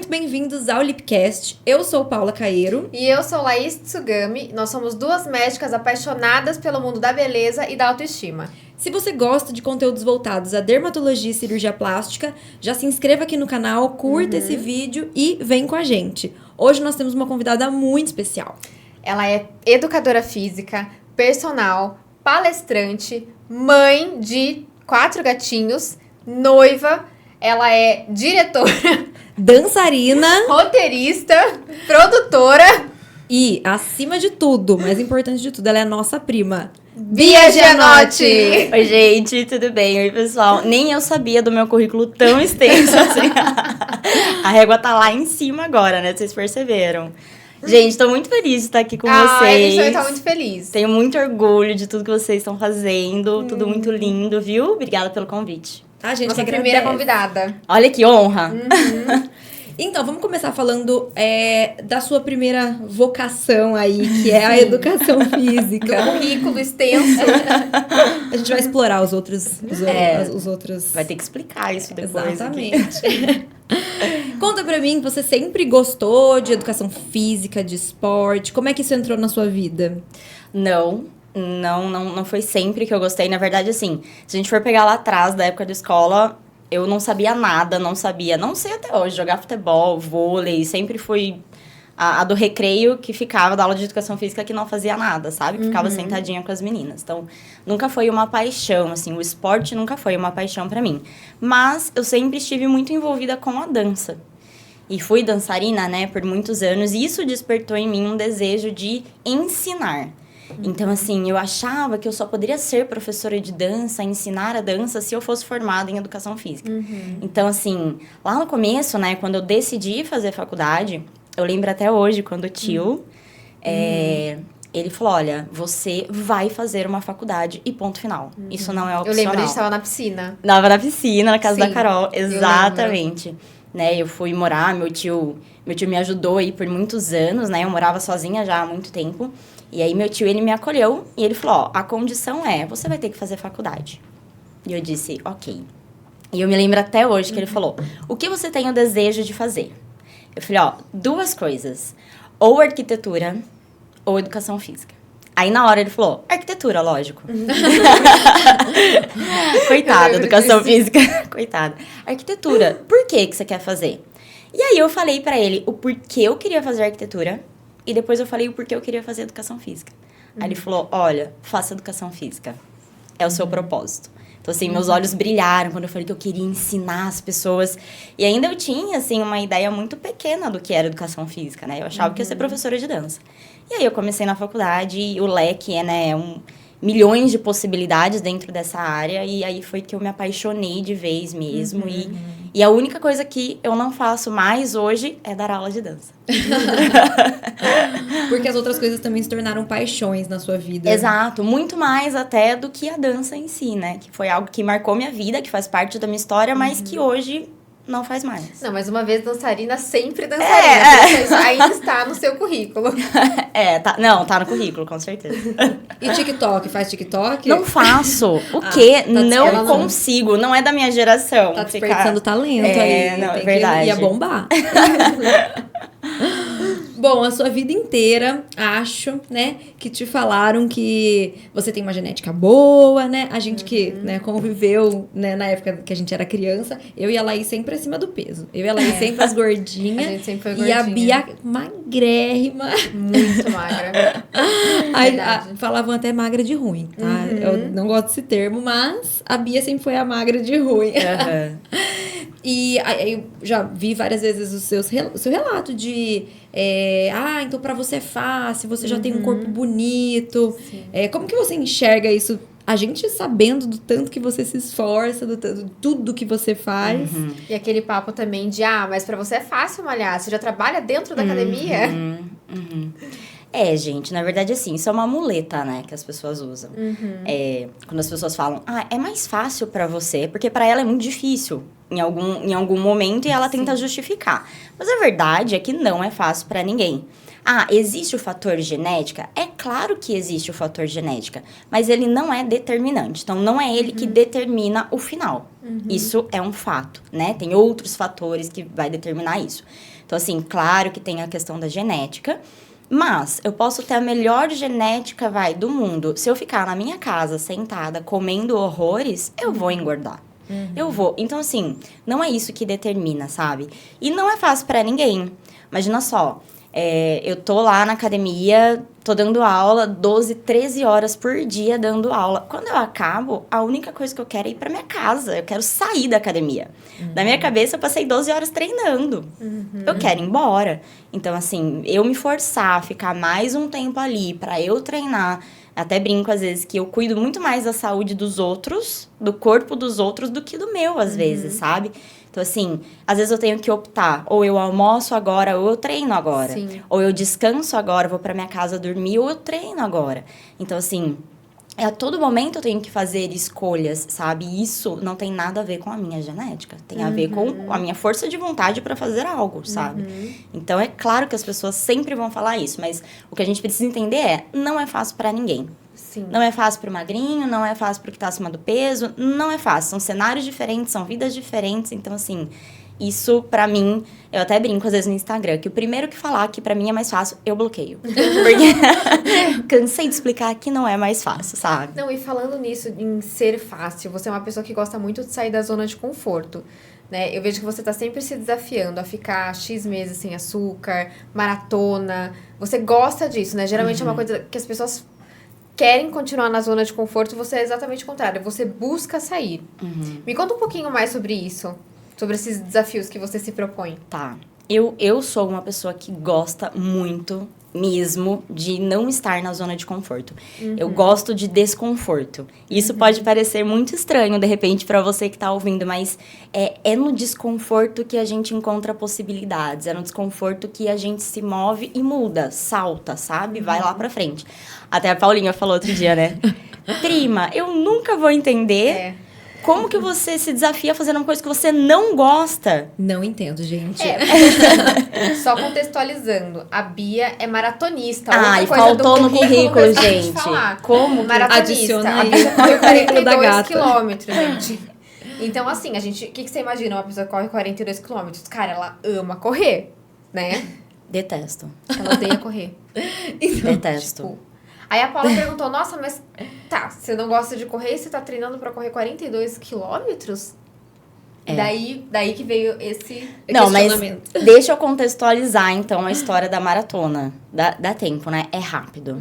muito bem-vindos ao Lipcast. Eu sou Paula Caeiro. E eu sou Laís Tsugami. Nós somos duas médicas apaixonadas pelo mundo da beleza e da autoestima. Se você gosta de conteúdos voltados à dermatologia e cirurgia plástica, já se inscreva aqui no canal, curta esse vídeo e vem com a gente. Hoje nós temos uma convidada muito especial. Ela é educadora física, personal, palestrante, mãe de 4 gatinhos, noiva, ela é diretora, dançarina, roteirista, produtora e, acima de tudo, mais importante de tudo, ela é a nossa prima, Bia Gianotti. Oi, gente, tudo bem? Oi, pessoal. Nem eu sabia do meu currículo tão extenso assim. A régua tá lá em cima agora, né? Vocês perceberam. Gente, tô muito feliz de estar aqui com vocês. A gente também tá muito feliz. Tenho muito orgulho de tudo que vocês estão fazendo. Tudo muito lindo, viu? Obrigada pelo convite. A gente Nossa primeira convidada. Olha que honra. Então, vamos começar falando da sua primeira vocação aí, que é a educação física. Do currículo extenso. A gente vai explorar os outros... Os outros... Vai ter que explicar isso depois. Exatamente. Conta pra mim, você sempre gostou de educação física, de esporte? Como é que isso entrou na sua vida? Não foi sempre que eu gostei. Na verdade, assim, se a gente for pegar lá atrás, da época da escola, eu não sabia nada, não sei até hoje, jogar futebol, vôlei, sempre fui a do recreio que ficava, da aula de educação física que não fazia nada, sabe? Que ficava sentadinha com as meninas. Então, nunca foi uma paixão, assim, o esporte nunca foi uma paixão pra mim. Mas eu sempre estive muito envolvida com a dança. E fui dançarina, né, por muitos anos, e isso despertou em mim um desejo de ensinar. Então, assim, eu achava que eu só poderia ser professora de dança, ensinar a dança, se eu fosse formada em educação física. Então, assim, lá no começo, né, quando eu decidi fazer faculdade, eu lembro até hoje, quando o tio, ele falou, olha, você vai fazer uma faculdade e ponto final. Isso não é opcional. Eu lembro, a gente estava na piscina. Tava na piscina, na casa Sim, da Carol, exatamente. Né, eu fui morar, meu tio me ajudou aí por muitos anos, né, eu morava sozinha já há muito tempo. E aí, meu tio, ele me acolheu e ele falou, ó, a condição é, você vai ter que fazer faculdade. E eu disse, ok. E eu me lembro até hoje que ele falou, o que você tem o desejo de fazer? Eu falei, ó, 2 coisas, ou arquitetura ou educação física. Aí, na hora, ele falou, arquitetura, lógico. Coitada, educação física, coitada. Arquitetura, por que você quer fazer? E aí, eu falei pra ele o porquê eu queria fazer arquitetura. E depois eu falei o porquê eu queria fazer educação física. Aí ele falou, olha, faça educação física. É o seu propósito. Então, assim, meus olhos brilharam quando eu falei que eu queria ensinar as pessoas. E ainda eu tinha, assim, uma ideia muito pequena do que era educação física, né? Eu achava que ia ser professora de dança. E aí eu comecei na faculdade e o leque milhões de possibilidades dentro dessa área. E aí foi que eu me apaixonei de vez mesmo. E a única coisa que eu não faço mais hoje é dar aula de dança. Porque as outras coisas também se tornaram paixões na sua vida. Exato, muito mais até do que a dança em si, né? Que foi algo que marcou minha vida, que faz parte da minha história, mas que hoje não faz mais. Não, mas uma vez dançarina, sempre dançarina. Isso ainda está no seu currículo. Tá no currículo, com certeza. E TikTok? Faz TikTok? Não faço. O quê? Tá não consigo. Não é da minha geração. Tá desperdiçando talento aí. Não, é verdade. Ia bombar. Bom, a sua vida inteira, acho, né, que te falaram que você tem uma genética boa, né? A gente que, né, conviveu, né, na época que a gente era criança, eu e a Laís sempre acima do peso. Eu e a Laís sempre as gordinhas. A gente sempre foi gordinha. E a Bia magrérrima. Muito magra. Falavam até magra de ruim, tá? Eu não gosto desse termo, mas a Bia sempre foi a magra de ruim. E aí eu já vi várias vezes o seu relato de... então pra você é fácil, você já tem um corpo bonito. Como que você enxerga isso? A gente sabendo do tanto que você se esforça, do tudo que você faz. E aquele papo também de, mas pra você é fácil malhar, você já trabalha dentro da academia? Gente, na verdade, assim, isso é uma muleta, né, que as pessoas usam. Quando as pessoas falam, é mais fácil pra você, porque pra ela é muito difícil em algum momento e ela tenta justificar. Mas a verdade é que não é fácil pra ninguém. Existe o fator genética? É claro que existe o fator genética, mas ele não é determinante. Então, não é ele que determina o final. Isso é um fato, né? Tem outros fatores que vai determinar isso. Então, assim, claro que tem a questão da genética, mas eu posso ter a melhor genética, do mundo. Se eu ficar na minha casa, sentada, comendo horrores, eu vou engordar. Eu vou. Então, assim, não é isso que determina, sabe? E não é fácil pra ninguém. Imagina só, eu tô lá na academia, tô dando aula 12, 13 horas por dia dando aula. Quando eu acabo, a única coisa que eu quero é ir pra minha casa. Eu quero sair da academia. Na minha cabeça, eu passei 12 horas treinando. Eu quero ir embora. Então, assim, eu me forçar a ficar mais um tempo ali pra eu treinar. Até brinco, às vezes, que eu cuido muito mais da saúde dos outros, do corpo dos outros, do que do meu, às vezes, sabe? Então, assim, às vezes eu tenho que optar. Ou eu almoço agora, ou eu treino agora. Sim. Ou eu descanso agora, vou pra minha casa dormir, ou eu treino agora. Então, assim, a todo momento eu tenho que fazer escolhas, sabe? E isso não tem nada a ver com a minha genética. Tem a ver com a minha força de vontade pra fazer algo, sabe? Então, é claro que as pessoas sempre vão falar isso. Mas o que a gente precisa entender não é fácil pra ninguém. Sim. Não é fácil pro magrinho, não é fácil pro que tá acima do peso. Não é fácil. São cenários diferentes, são vidas diferentes. Então, assim, isso pra mim... Eu até brinco às vezes no Instagram, que o primeiro que falar que pra mim é mais fácil, eu bloqueio. Porque cansei de explicar que não é mais fácil, sabe? Não, e falando nisso, em ser fácil, você é uma pessoa que gosta muito de sair da zona de conforto, né? Eu vejo que você tá sempre se desafiando a ficar X meses sem açúcar, maratona. Você gosta disso, né? Geralmente é uma coisa que as pessoas querem continuar na zona de conforto, você é exatamente o contrário. Você busca sair. Me conta um pouquinho mais sobre isso. Sobre esses desafios que você se propõe. Tá. Eu sou uma pessoa que gosta muito mesmo de não estar na zona de conforto. Eu gosto de desconforto. Isso pode parecer muito estranho, de repente, pra você que tá ouvindo, mas é no desconforto que a gente encontra possibilidades. É no desconforto que a gente se move e muda, salta, sabe? Vai lá pra frente. Até a Paulinha falou outro dia, né? Prima, eu nunca vou entender... Como que você se desafia fazendo uma coisa que você não gosta? Não entendo, gente. Só contextualizando, a Bia é maratonista. E faltou no currículo, gente. Como maratonista. Adiciona a Bia corre da 42 gata. quilômetros, gente. Então, assim, o que você imagina? Uma pessoa que corre 42 quilômetros. Cara, ela ama correr, né? Detesto. Ela odeia correr. Detesto. Tipo, aí a Paula perguntou, nossa, mas você não gosta de correr e você tá treinando pra correr 42 quilômetros? Daí que veio esse questionamento. Mas deixa eu contextualizar, então, a história da maratona. Dá tempo, né? É rápido.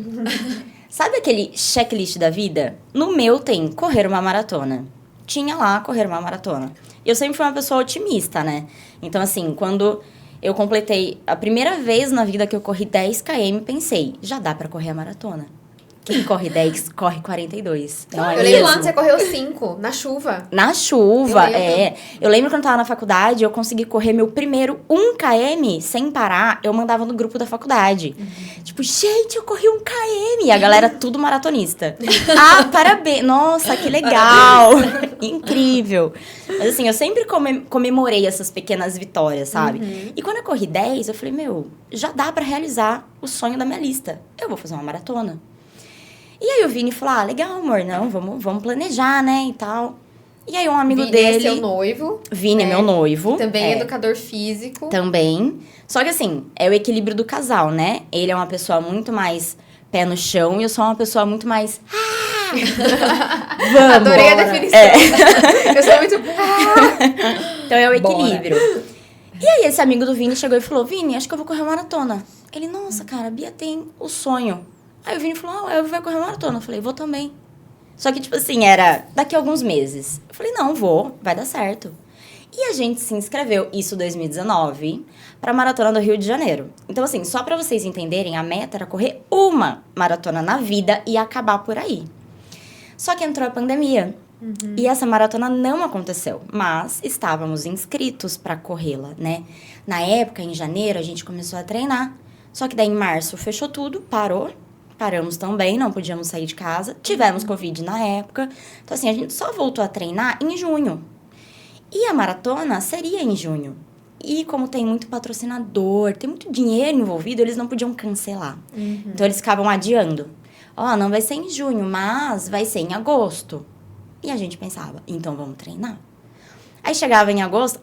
Sabe aquele checklist da vida? No meu tem correr uma maratona. Tinha lá correr uma maratona. Eu sempre fui uma pessoa otimista, né? Então, assim, quando eu completei a primeira vez na vida que eu corri 10 km, pensei, já dá pra correr a maratona. Quem corre 10, corre 42. Não é eu lembro mesmo? quando você correu 5, na chuva. Na chuva, Eu lembro quando eu tava na faculdade, eu consegui correr meu primeiro 1 km sem parar. Eu mandava no grupo da faculdade. Tipo, gente, eu corri 1 km. E a galera tudo maratonista. Parabéns. Nossa, que legal. Incrível. Mas assim, eu sempre comemorei essas pequenas vitórias, sabe? E quando eu corri 10, eu falei, já dá pra realizar o sonho da minha lista. Eu vou fazer uma maratona. E aí o Vini falou, legal, amor, não, vamos planejar, né, e tal. E aí um amigo Vini dele... é seu noivo. Vini é meu noivo. Também é educador físico. Também. Só que assim, é o equilíbrio do casal, né? Ele é uma pessoa muito mais pé no chão e eu sou uma pessoa muito mais... Vamos! Adorei a definição. Eu sou muito... Então é o equilíbrio. E aí esse amigo do Vini chegou e falou, Vini, acho que eu vou correr uma maratona. Ele, nossa, cara, a Bia tem o sonho. Aí o Vini falou, eu vou correr uma maratona. Eu falei, vou também. Só que, tipo assim, era daqui a alguns meses. Eu falei, não, vou, vai dar certo. E a gente se inscreveu, isso em 2019, pra Maratona do Rio de Janeiro. Então, assim, só pra vocês entenderem, a meta era correr uma maratona na vida e acabar por aí. Só que entrou a pandemia. E essa maratona não aconteceu, mas estávamos inscritos pra corrê-la, né? Na época, em janeiro, a gente começou a treinar. Só que daí em março fechou tudo, paramos também, não podíamos sair de casa. Tivemos Covid na época. Então, assim, a gente só voltou a treinar em junho. E a maratona seria em junho. E como tem muito patrocinador, tem muito dinheiro envolvido, eles não podiam cancelar. Então, eles ficavam adiando. Não vai ser em junho, mas vai ser em agosto. E a gente pensava, então vamos treinar. Aí chegava em agosto,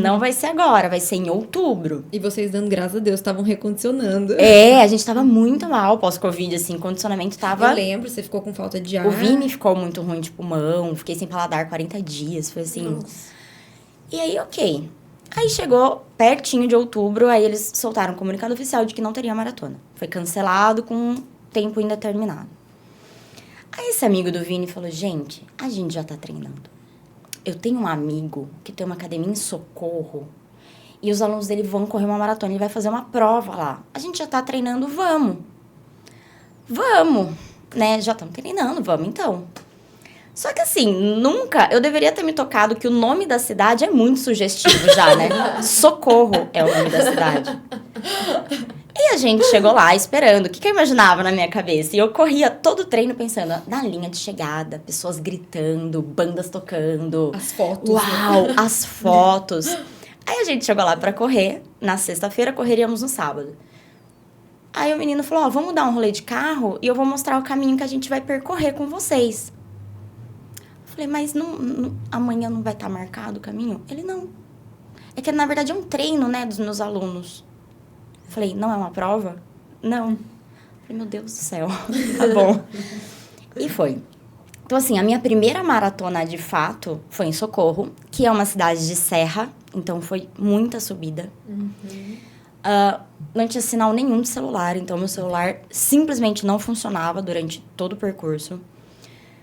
não vai ser agora, vai ser em outubro. E vocês, dando graças a Deus, estavam recondicionando. A gente tava muito mal pós-Covid, assim, o condicionamento tava... Eu lembro, você ficou com falta de ar. O Vini ficou muito ruim de pulmão, fiquei sem paladar 40 dias, foi assim... Nossa. E aí, ok. Aí chegou pertinho de outubro, aí eles soltaram um comunicado oficial de que não teria maratona. Foi cancelado com tempo indeterminado. Aí esse amigo do Vini falou, gente, a gente já tá treinando. Eu tenho um amigo que tem uma academia em Socorro e os alunos dele vão correr uma maratona, ele vai fazer uma prova lá. A gente já tá treinando, vamos. Vamos, né? Já estamos treinando, vamos então. Só que assim, nunca eu deveria ter me tocado que o nome da cidade é muito sugestivo já, né? Socorro é o nome da cidade. E a gente chegou lá esperando. O que eu imaginava na minha cabeça? E eu corria todo o treino pensando na linha de chegada, pessoas gritando, bandas tocando. As fotos. Uau, né? As fotos. Aí a gente chegou lá pra correr. Na sexta-feira, correríamos no sábado. Aí o menino falou, vamos dar um rolê de carro e eu vou mostrar o caminho que a gente vai percorrer com vocês. Eu falei, mas amanhã não vai estar marcado o caminho? Ele, não. É que, na verdade, é um treino, né, dos meus alunos. Eu falei, não é uma prova? Não. Eu falei, meu Deus do céu. Tá bom. E foi. Então, assim, a minha primeira maratona, de fato, foi em Socorro, que é uma cidade de serra. Então, foi muita subida. Não tinha sinal nenhum de celular. Então, meu celular simplesmente não funcionava durante todo o percurso.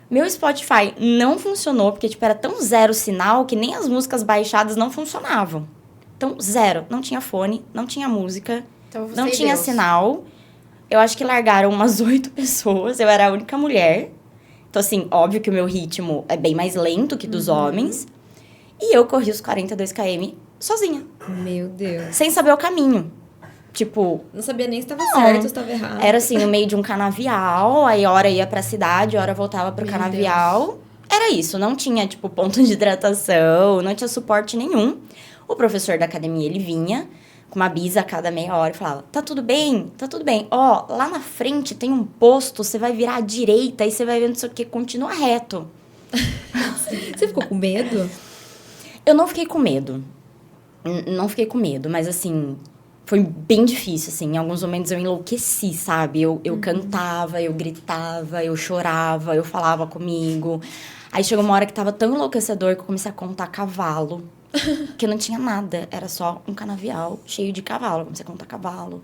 Meu Spotify não funcionou, porque, tipo, era tão zero sinal que nem as músicas baixadas não funcionavam. Então, zero. Não tinha fone, não tinha música, então, não tinha sinal. Eu acho que largaram umas 8 pessoas, eu era a única mulher. Então, assim, óbvio que o meu ritmo é bem mais lento que dos homens. E eu corri os 42 km sozinha. Meu Deus. Sem saber o caminho. Tipo... Não sabia nem se estava certo ou se estava errado. Era, assim, no meio de um canavial. Aí, hora ia pra cidade, hora voltava pro canavial. Deus. Era isso. Não tinha, tipo, ponto de hidratação. Não tinha suporte nenhum. O professor da academia, ele vinha com uma bisa a cada meia hora e falava, tá tudo bem, tá tudo bem. Lá na frente tem um posto, você vai virar à direita e você vai ver não sei o que, continua reto. Você ficou com medo? Eu não fiquei com medo. Não fiquei com medo, mas assim, foi bem difícil, assim. Em alguns momentos eu enlouqueci, sabe? Eu cantava, eu gritava, eu chorava, eu falava comigo. Aí chegou uma hora que tava tão enlouquecedor que eu comecei a contar cavalo. Que não tinha nada, era só um canavial cheio de cavalo. Eu comecei a contar cavalo.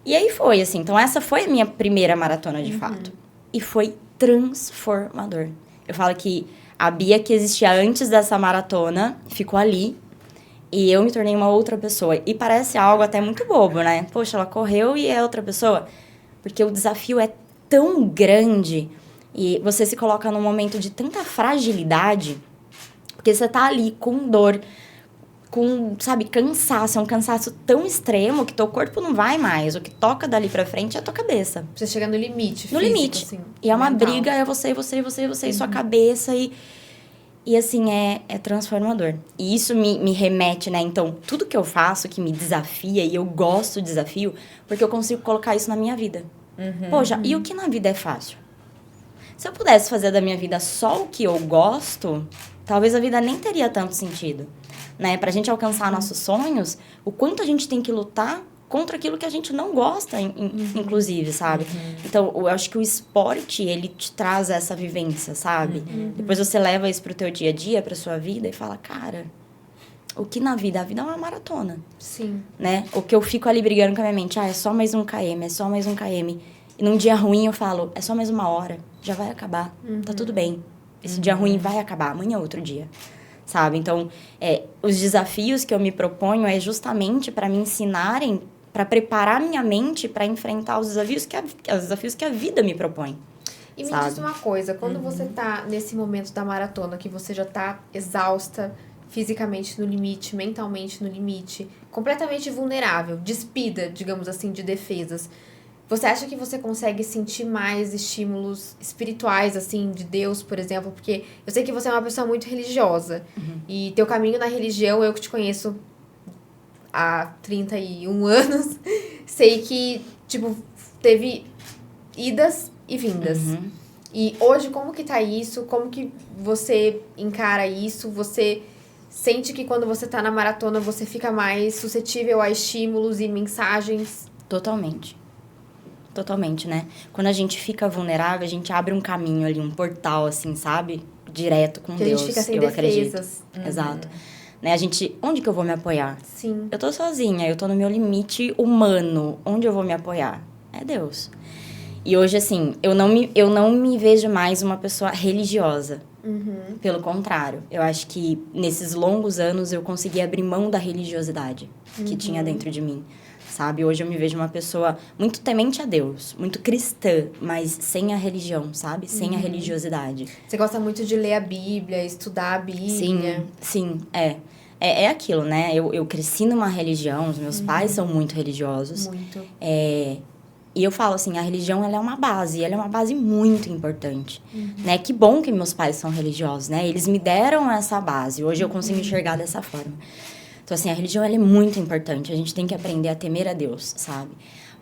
E aí foi, assim. Então, essa foi a minha primeira maratona, de fato. E foi transformador. Eu falo que a Bia que existia antes dessa maratona ficou ali. E eu me tornei uma outra pessoa. E parece algo até muito bobo, né? Poxa, ela correu e é outra pessoa. Porque o desafio é tão grande. E você se coloca num momento de tanta fragilidade... Porque você tá ali com dor, com, sabe, cansaço. É um cansaço tão extremo que teu corpo não vai mais. O que toca dali pra frente é a tua cabeça. Você chega no limite físico, no limite. Assim, e é uma briga, é você e sua cabeça. E assim, é transformador. E isso me remete, né? Então, tudo que eu faço que me desafia, e eu gosto do desafio, porque eu consigo colocar isso na minha vida. Poxa, e o que na vida é fácil? Se eu pudesse fazer da minha vida só o que eu gosto... Talvez a vida nem teria tanto sentido, né? Pra gente alcançar nossos sonhos, o quanto a gente tem que lutar contra aquilo que a gente não gosta, inclusive, sabe? Então, eu acho que o esporte, ele te traz essa vivência, sabe? Depois você leva isso pro teu dia a dia, pra sua vida, e fala, cara, o que na vida? A vida é uma maratona. Sim. Né? O que eu fico ali brigando com a minha mente, é só mais 1 km, é só mais 1 km. E num dia ruim eu falo, é só mais 1 hora, já vai acabar, tá tudo bem. Esse dia ruim vai acabar, amanhã é outro dia, sabe? Então, os desafios que eu me proponho é justamente para me ensinarem, para preparar minha mente para enfrentar os desafios que a vida me propõe. E me diz uma coisa, quando você tá nesse momento da maratona, que você já tá exausta fisicamente no limite, mentalmente no limite, completamente vulnerável, despida, digamos assim, de defesas, você acha que você consegue sentir mais estímulos espirituais, assim, de Deus, por exemplo? Porque eu sei que você é uma pessoa muito religiosa. E teu caminho na religião, eu que te conheço há 31 anos, sei que, tipo, teve idas e vindas. E hoje, como que tá isso? Como que você encara isso? Você sente que quando você tá na maratona, você fica mais suscetível a estímulos e mensagens? Totalmente, né? Quando a gente fica vulnerável, a gente abre um caminho ali, um portal, assim, sabe? Direto com que Deus, a gente fica sem eu defesas. acredito. Exato. Né? A gente, onde que eu vou me apoiar? Sim. Eu tô sozinha, eu tô no meu limite humano. Onde eu vou me apoiar? É Deus. E hoje, assim, eu não me vejo mais uma pessoa religiosa. Pelo contrário, eu acho que nesses longos anos eu consegui abrir mão da religiosidade que tinha dentro de mim. Sabe? Hoje eu me vejo uma pessoa muito temente a Deus, muito cristã, mas sem a religião, sabe? Sem a religiosidade. Você gosta muito de ler a Bíblia, estudar a Bíblia. Sim, é aquilo, né? Eu cresci numa religião, os meus pais são muito religiosos. Muito. E eu falo assim, a religião, ela é uma base muito importante, né? Que bom que meus pais são religiosos, né? Eles me deram essa base, hoje eu consigo enxergar dessa forma. Então, assim, a religião, ela é muito importante, a gente tem que aprender a temer a Deus, sabe?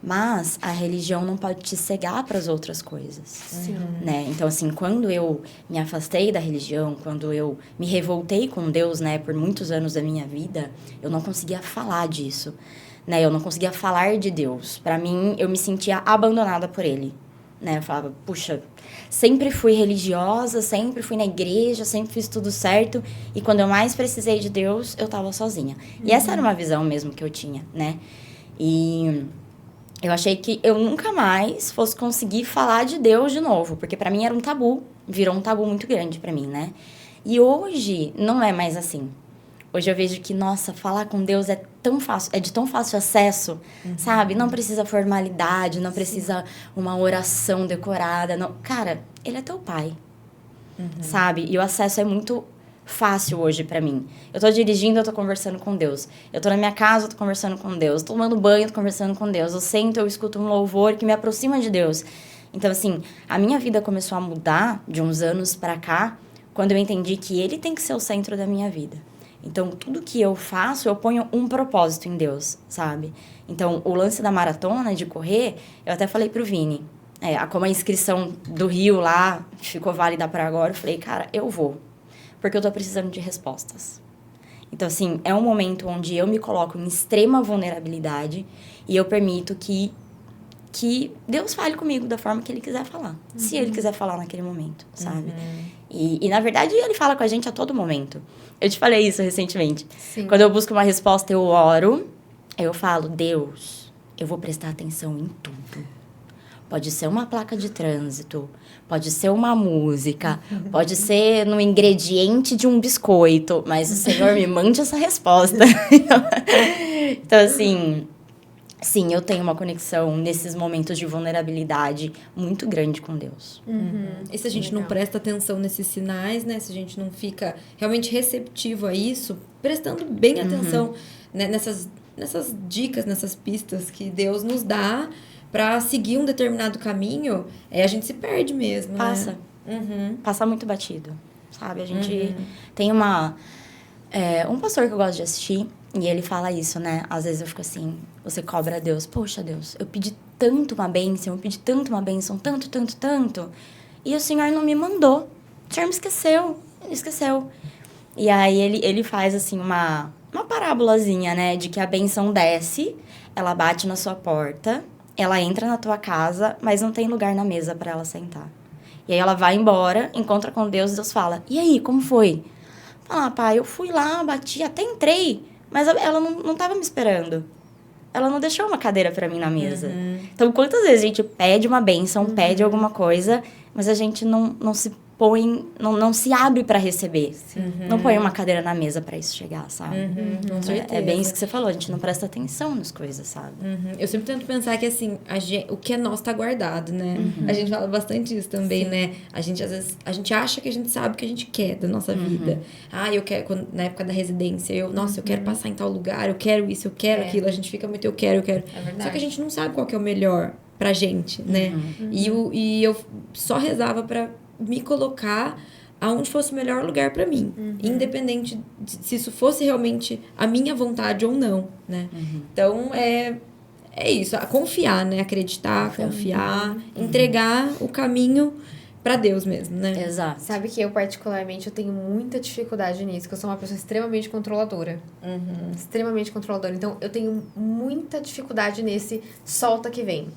Mas a religião não pode te cegar para as outras coisas, Sim. né? Então, assim, quando eu me afastei da religião, quando eu me revoltei com Deus, né, por muitos anos da minha vida, eu não conseguia falar disso, né? Eu não conseguia falar de Deus. Para mim, eu me sentia abandonada por Ele, né? Eu falava, puxa, sempre fui religiosa, sempre fui na igreja, sempre fiz tudo certo. E quando eu mais precisei de Deus, eu tava sozinha. E essa era uma visão mesmo que eu tinha, né? E eu achei que eu nunca mais fosse conseguir falar de Deus de novo. Porque pra mim era um tabu. Virou um tabu muito grande pra mim, né? E hoje não é mais assim. Hoje eu vejo que, nossa, falar com Deus é tão fácil, é de tão fácil acesso, sabe? Não precisa formalidade, não precisa uma oração decorada. Não. Cara, Ele é teu pai, sabe? E o acesso é muito fácil hoje pra mim. Eu tô dirigindo, eu tô conversando com Deus. Eu tô na minha casa, eu tô conversando com Deus. Tô tomando banho, eu tô conversando com Deus. Eu sento, eu escuto um louvor que me aproxima de Deus. Então, assim, a minha vida começou a mudar de uns anos pra cá, quando eu entendi que Ele tem que ser o centro da minha vida. Então, tudo que eu faço, eu ponho um propósito em Deus, sabe? Então, o lance da maratona, de correr, eu até falei pro Vini, como a inscrição do Rio lá ficou válida para agora, eu falei, cara, eu vou, porque eu tô precisando de respostas. Então, assim, é um momento onde eu me coloco em extrema vulnerabilidade e eu permito que Deus fale comigo da forma que Ele quiser falar. Se Ele quiser falar naquele momento, sabe? E, na verdade, Ele fala com a gente a todo momento. Eu te falei isso recentemente. Sim. Quando eu busco uma resposta, eu oro. Eu falo, Deus, eu vou prestar atenção em tudo. Pode ser uma placa de trânsito, pode ser uma música, pode ser no ingrediente de um biscoito, mas o Senhor me mande essa resposta. Então, assim, sim, eu tenho uma conexão nesses momentos de vulnerabilidade muito grande com Deus. E se a gente não presta atenção nesses sinais, né? Se a gente não fica realmente receptivo a isso, prestando bem atenção, né, nessas dicas, nessas pistas que Deus nos dá para seguir um determinado caminho, a gente se perde mesmo, Passa. né? Passa muito batido, sabe? A gente tem um pastor que eu gosto de assistir, e ele fala isso, né? Às vezes eu fico assim, você cobra a Deus. Poxa, Deus, eu pedi tanto uma bênção, tanto. E o Senhor não me mandou. O Senhor me esqueceu. E aí ele faz, assim, uma parábolazinha, né? De que a bênção desce, ela bate na sua porta, ela entra na tua casa, mas não tem lugar na mesa para ela sentar. E aí ela vai embora, encontra com Deus, e Deus fala, e aí, como foi? Fala, pai, eu fui lá, bati, até entrei, mas ela não tava me esperando. Ela não deixou uma cadeira pra mim na mesa. Então, quantas vezes a gente pede uma bênção, pede alguma coisa, mas a gente não se não se abre para receber. Não põe uma cadeira na mesa para isso chegar, sabe? Com certeza. É bem isso que você falou, a gente não presta atenção nas coisas, sabe? Eu sempre tento pensar que, assim, o que é nosso tá guardado, né? A gente fala bastante isso também, né? A gente, às vezes, a gente acha que a gente sabe o que a gente quer da nossa vida. Eu quero, na época da residência, eu quero passar em tal lugar, eu quero isso, eu quero aquilo. A gente fica muito, eu quero. É verdade. Só que a gente não sabe qual que é o melhor pra gente, né? E eu só rezava pra me colocar aonde fosse o melhor lugar pra mim, independente de se isso fosse realmente a minha vontade ou não, né? Então, é isso, confiar, né? Acreditar, confiar, entregar o caminho pra Deus mesmo, né? Exato. Sabe que eu, particularmente, eu tenho muita dificuldade nisso, que eu sou uma pessoa extremamente controladora. Extremamente controladora. Então, eu tenho muita dificuldade nesse solta que vem.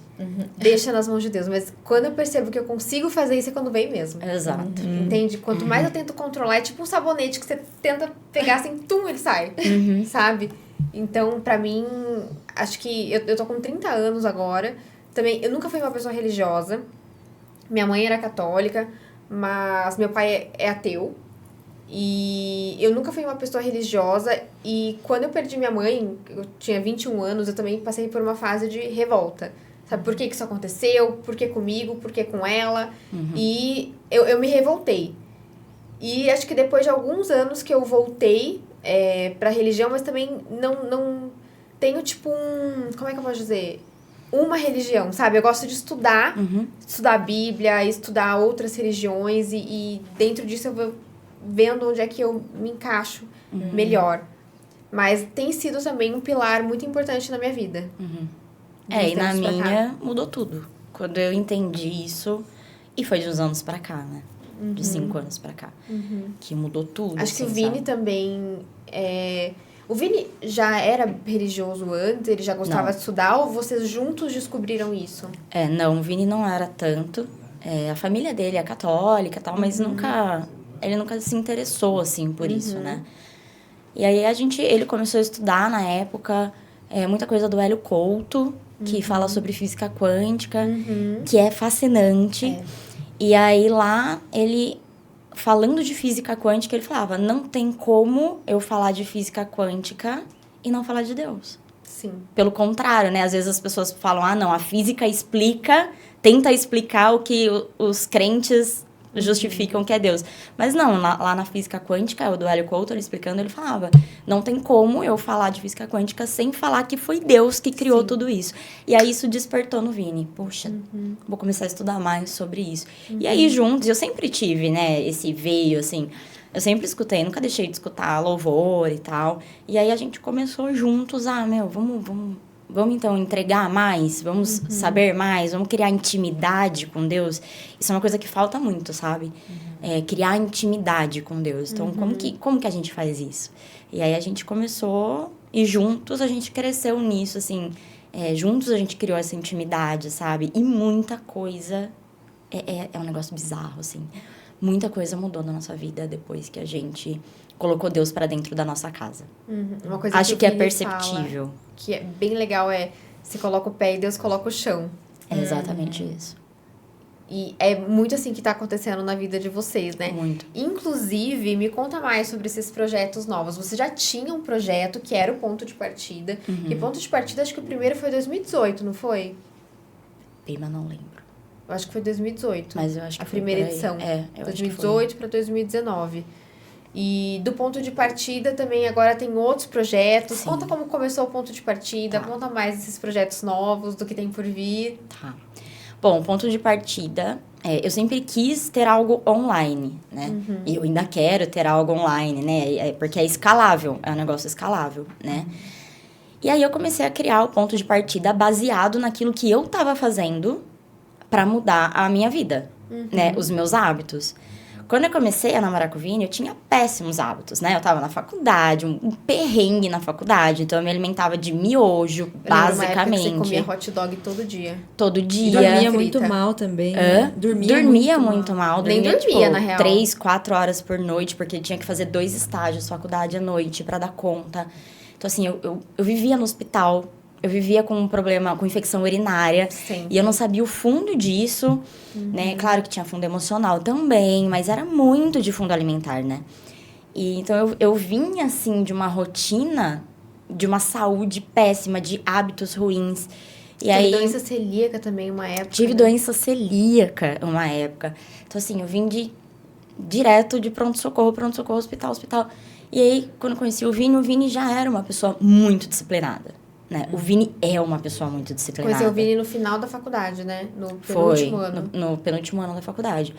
Deixa nas mãos de Deus. Mas quando eu percebo que eu consigo fazer isso, é quando vem mesmo. Exato. Entende? Quanto mais eu tento controlar, é tipo um sabonete que você tenta pegar assim, ele sai. Sabe? Então, pra mim, acho que eu tô com 30 anos agora. Também, eu nunca fui uma pessoa religiosa. Minha mãe era católica, mas meu pai é ateu. E eu nunca fui uma pessoa religiosa. E quando eu perdi minha mãe, eu tinha 21 anos, eu também passei por uma fase de revolta. Sabe, por que isso aconteceu? Por que comigo? Por que com ela? E eu me revoltei. E acho que depois de alguns anos que eu voltei pra religião, mas também não tenho, tipo, como é que eu posso dizer? Uma religião, sabe? Eu gosto de estudar, estudar a Bíblia, estudar outras religiões e dentro disso eu vou vendo onde é que eu me encaixo melhor. Mas tem sido também um pilar muito importante na minha vida. E na minha mudou tudo. Quando eu entendi isso, e foi de uns anos pra cá, né? De 5 anos pra cá. Que mudou tudo. Acho assim, que o Vini sabe? também O Vini já era religioso antes? Ele já gostava de estudar? Ou vocês juntos descobriram isso? Não, o Vini não era tanto. A família dele é católica e tal, mas ele nunca se interessou, assim, por isso, né? E aí, ele começou a estudar, na época, muita coisa do Hélio Couto, que fala sobre física quântica, que é fascinante. E aí, lá, ele... Falando de física quântica, ele falava, não tem como eu falar de física quântica e não falar de Deus. Sim. Pelo contrário, né? Às vezes as pessoas falam, não, a física tenta explicar o que os crentes justificam que é Deus. Mas não, lá na física quântica, o do Hélio Couto, ele explicando, ele falava, não tem como eu falar de física quântica sem falar que foi Deus que criou tudo isso. E aí isso despertou no Vini. Poxa, vou começar a estudar mais sobre isso. E aí juntos, eu sempre tive, né, esse veio, assim, eu sempre escutei, nunca deixei de escutar louvor e tal. E aí a gente começou juntos, vamos então entregar mais, vamos saber mais, vamos criar intimidade com Deus. Isso é uma coisa que falta muito, sabe? Criar intimidade com Deus. Então, como que a gente faz isso? E aí a gente começou e juntos a gente cresceu nisso, assim. Juntos a gente criou essa intimidade, sabe? E muita coisa, é um negócio bizarro, assim. Muita coisa mudou na nossa vida depois que a gente colocou Deus pra dentro da nossa casa. Uma coisa Acho que é Vini perceptível. fala, que é bem legal, você coloca o pé e Deus coloca o chão. É exatamente isso. E é muito assim que tá acontecendo na vida de vocês, né? Muito. Inclusive, me conta mais sobre esses projetos novos. Você já tinha um projeto que era o Ponto de Partida. E Ponto de Partida, acho que o primeiro foi 2018, não foi? Mas não lembro. Eu acho que foi 2018. Mas eu acho que a foi primeira por aí. edição. Eu 2018 para 2019. E do Ponto de Partida também agora tem outros projetos. Sim. Conta como começou o Ponto de Partida. Conta mais desses projetos novos, do que tem por vir. Tá. Bom, ponto de partida, eu sempre quis ter algo online, né? E eu ainda quero ter algo online, né? Porque é escalável, é um negócio escalável, né? E aí eu comecei a criar o ponto de partida baseado naquilo que eu tava fazendo para mudar a minha vida, né? Os meus hábitos. Quando eu comecei a namorar com o Vini, eu tinha péssimos hábitos, né? Eu tava na faculdade, um perrengue na faculdade. Então, eu me alimentava de miojo, basicamente. Você comia hot dog todo dia. Todo dia. Dormia muito mal também. Né? Dormia muito mal. Nem dormia, na real. 3, 4 horas por noite, porque tinha que fazer 2 estágios, faculdade à noite, pra dar conta. Então, assim, eu vivia no hospital. eu vivia com um problema, com infecção urinária. Sim. E eu não sabia o fundo disso, né? Claro que tinha fundo emocional também, mas era muito de fundo alimentar, né? E então eu vinha, assim, de uma rotina, de uma saúde péssima, de hábitos ruins. E aí, doença celíaca também, uma época. Tive doença celíaca uma época. Então, assim, eu vim direto de pronto-socorro, hospital. E aí, quando eu conheci o Vini já era uma pessoa muito disciplinada, né? O Vini é uma pessoa muito disciplinada. Conheceu o Vini no final da faculdade, né? No penúltimo ano. No penúltimo ano da faculdade.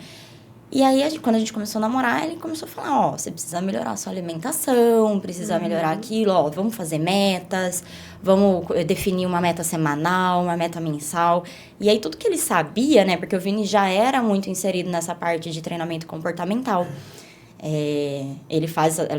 E aí, quando a gente começou a namorar, ele começou a falar, ó, você precisa melhorar a sua alimentação, precisa melhorar aquilo, ó, vamos fazer metas, vamos definir uma meta semanal, uma meta mensal. E aí, tudo que ele sabia, né, porque o Vini já era muito inserido nessa parte de treinamento comportamental. Ele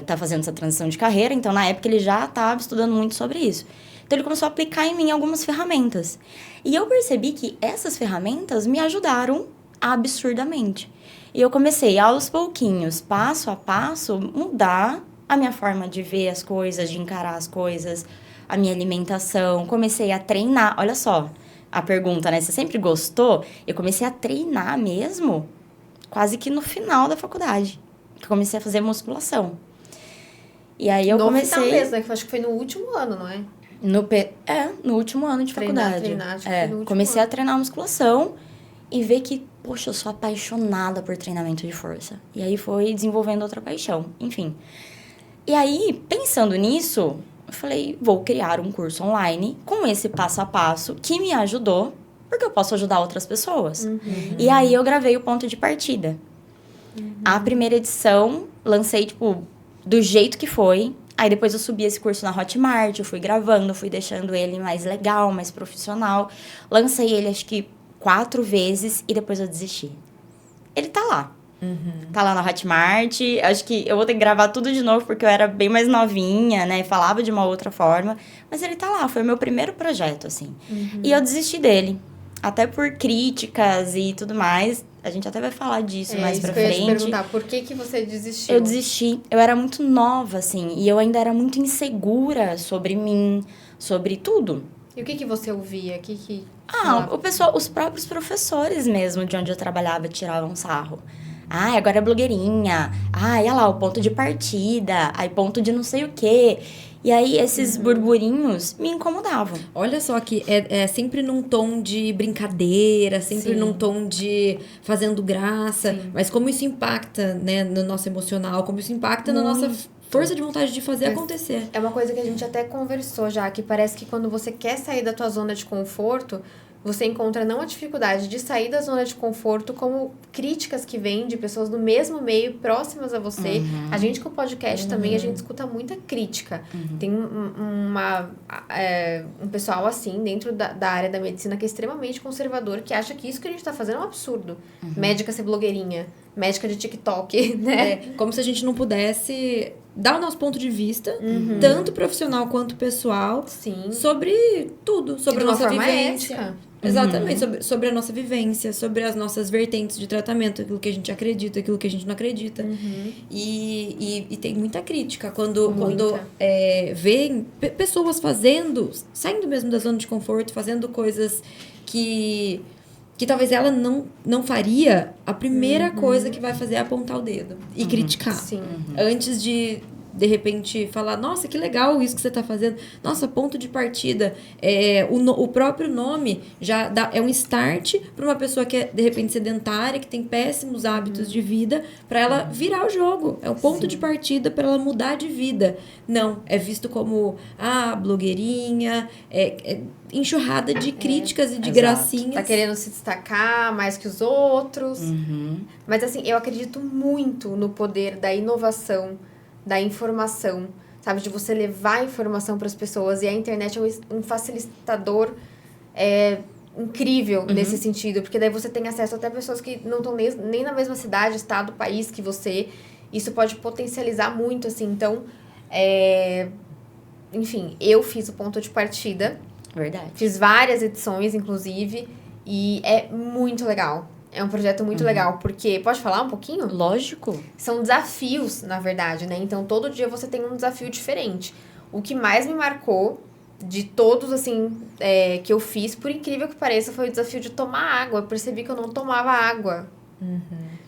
tá fazendo essa transição de carreira, então, na época, ele já estava estudando muito sobre isso. Então, ele começou a aplicar em mim algumas ferramentas. E eu percebi que essas ferramentas me ajudaram absurdamente. E eu comecei, aos pouquinhos, passo a passo, mudar a minha forma de ver as coisas, de encarar as coisas, a minha alimentação. Comecei a treinar. Olha só a pergunta, né? Você sempre gostou? Eu comecei a treinar mesmo quase que no final da faculdade. Que eu comecei a fazer musculação. E aí eu comecei... No final mesmo, né? Que eu acho que foi no último ano, não é? No último ano de faculdade. Comecei a treinar musculação e ver que, poxa, eu sou apaixonada por treinamento de força. E aí foi desenvolvendo outra paixão, enfim. E aí, pensando nisso, eu falei, vou criar um curso online com esse passo a passo que me ajudou, porque eu posso ajudar outras pessoas. E aí eu gravei o ponto de partida. A primeira edição, lancei, do jeito que foi. Aí depois eu subi esse curso na Hotmart, eu fui gravando, fui deixando ele mais legal, mais profissional. Lancei ele, acho que 4 vezes e depois eu desisti. Ele tá lá. Tá lá na Hotmart. Acho que eu vou ter que gravar tudo de novo porque eu era bem mais novinha, né? Falava de uma outra forma. Mas ele tá lá. Foi o meu primeiro projeto, assim. E eu desisti dele. Até por críticas e tudo mais. A gente até vai falar disso mais pra frente. Eu ia te perguntar, por que você desistiu? Eu desisti. Eu era muito nova, assim. E eu ainda era muito insegura sobre mim, sobre tudo. E o que você ouvia? Os próprios professores mesmo de onde eu trabalhava tiravam sarro. Agora é blogueirinha. Olha lá, o ponto de partida. Aí ponto de não sei o quê. E aí, esses burburinhos me incomodavam. Olha só que é sempre num tom de brincadeira, sempre num tom de fazendo graça. Sim. Mas como isso impacta, né, no nosso emocional, como isso impacta na nossa força de vontade de fazer acontecer. É uma coisa que a gente até conversou já, que parece que quando você quer sair da tua zona de conforto, você encontra não a dificuldade de sair da zona de conforto, como críticas que vêm de pessoas do mesmo meio, próximas a você. A gente com o podcast também, a gente escuta muita crítica. Tem um pessoal assim, dentro da área da medicina, que é extremamente conservador, que acha que isso que a gente tá fazendo é um absurdo. Médica ser blogueirinha, médica de TikTok, né? Como se a gente não pudesse dar o nosso ponto de vista, tanto profissional quanto pessoal, sobre tudo, sobre a nossa vivência. Ética. Exatamente, sobre a nossa vivência, sobre as nossas vertentes de tratamento, aquilo que a gente acredita, aquilo que a gente não acredita. E tem muita crítica quando vêem pessoas saindo mesmo da zona de conforto, fazendo coisas que talvez ela não faria. A primeira coisa que vai fazer é apontar o dedo e criticar. Sim. Antes de repente, falar, nossa, que legal isso que você tá fazendo. Nossa, ponto de partida. O próprio nome já é um start para uma pessoa que é, de repente, sedentária, que tem péssimos hábitos de vida, para ela virar o jogo. É o ponto de partida para ela mudar de vida. Não, é visto como, blogueirinha, enxurrada de críticas e de gracinhas. Tá querendo se destacar mais que os outros. Mas, assim, eu acredito muito no poder da inovação, da informação, sabe? De você levar a informação para as pessoas. E a internet é um facilitador incrível nesse sentido. Porque daí você tem acesso até a pessoas que não estão nem na mesma cidade, estado, país que você. Isso pode potencializar muito, assim. Então, enfim, eu fiz o ponto de partida. Verdade. Fiz várias edições, inclusive. E é muito legal. É um projeto muito legal, porque... Pode falar um pouquinho? Lógico. São desafios, na verdade, né? Então, todo dia você tem um desafio diferente. O que mais me marcou de todos, assim, que eu fiz, por incrível que pareça, foi o desafio de tomar água. Eu percebi que eu não tomava água.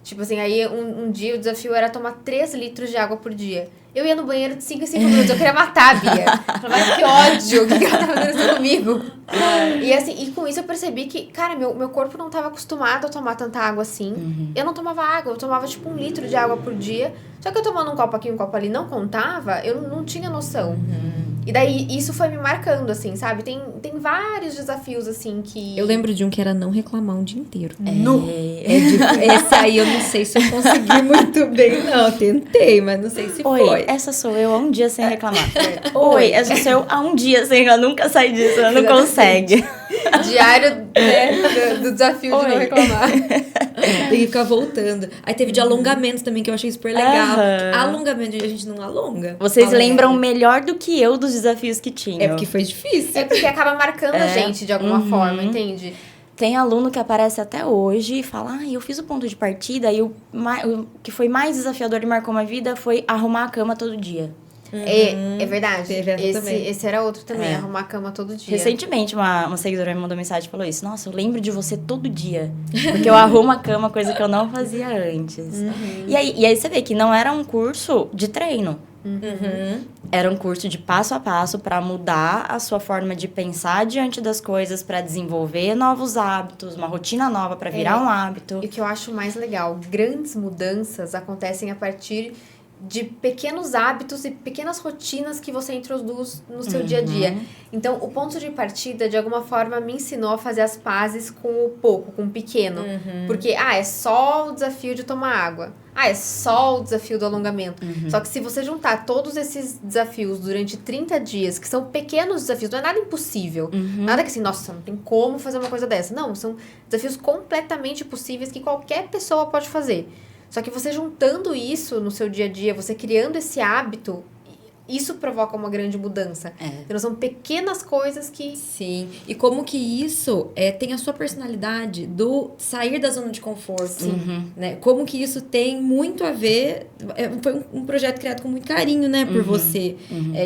Tipo assim, aí um dia o desafio era tomar 3 litros de água por dia. Eu ia no banheiro de 5 em 5 minutos, eu queria matar a Bia. Falava, que ódio, o que ela tá fazendo isso comigo? E assim, e com isso eu percebi que, cara, meu corpo não tava acostumado a tomar tanta água assim. Eu não tomava água, eu tomava tipo 1 litro de água por dia. Só que eu tomando um copo aqui, um copo ali, não contava, eu não tinha noção. E daí, isso foi me marcando, assim, sabe? Tem vários desafios, assim, que... Eu lembro de um que era não reclamar um dia inteiro. Esse aí eu não sei se eu consegui muito bem, não. Tentei, mas não sei se foi. Essa sou eu há um dia sem reclamar. Oi, essa sou eu há um dia sem reclamar. Nunca sai disso, ela não consegue. Diário, né, do desafio de não reclamar. Tem que ficar voltando. Aí teve de alongamento também, que eu achei super legal. Alongamento, a gente não alonga. Vocês lembram melhor do que eu dos desafios que tinham. É porque foi difícil. É porque acaba marcando a gente de alguma forma, entende? Tem aluno que aparece até hoje e fala, eu fiz o ponto de partida e o que foi mais desafiador e marcou minha vida foi arrumar a cama todo dia. É verdade. Esse era outro também, arrumar a cama todo dia. Recentemente, uma seguidora me mandou mensagem e falou isso. Nossa, eu lembro de você todo dia. Porque eu arrumo a cama, coisa que eu não fazia antes. E aí você vê que não era um curso de treino. Era um curso de passo a passo para mudar a sua forma de pensar diante das coisas, para desenvolver novos hábitos, uma rotina nova para virar um hábito. E o que eu acho mais legal, grandes mudanças acontecem a partir de pequenos hábitos e pequenas rotinas que você introduz no seu dia a dia. Então, o ponto de partida, de alguma forma, me ensinou a fazer as pazes com o pouco, com o pequeno. Porque, é só o desafio de tomar água. É só o desafio do alongamento. Só que se você juntar todos esses desafios durante 30 dias, que são pequenos desafios, não é nada impossível. Nada que assim, nossa, não tem como fazer uma coisa dessa. Não, são desafios completamente possíveis que qualquer pessoa pode fazer. Só que você juntando isso no seu dia a dia, você criando esse hábito, isso provoca uma grande mudança. Então, são pequenas coisas que... Sim. E como que isso tem a sua personalidade do sair da zona de conforto. Sim. Né? Como que isso tem muito a ver... Foi um projeto criado com muito carinho, né? Por você.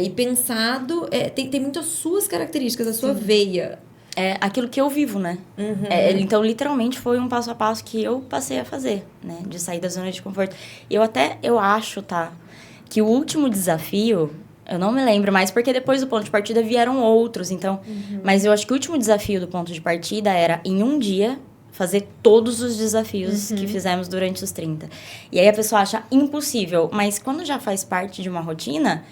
E pensado... tem muito as suas características, a sua veia. É aquilo que eu vivo, né? Então, literalmente, foi um passo a passo que eu passei a fazer, né? De sair da zona de conforto. Eu acho, que o último desafio, eu não me lembro mais, porque depois do ponto de partida vieram outros, então... Mas eu acho que o último desafio do ponto de partida era, em um dia, fazer todos os desafios que fizemos durante os 30. E aí a pessoa acha impossível, mas quando já faz parte de uma rotina...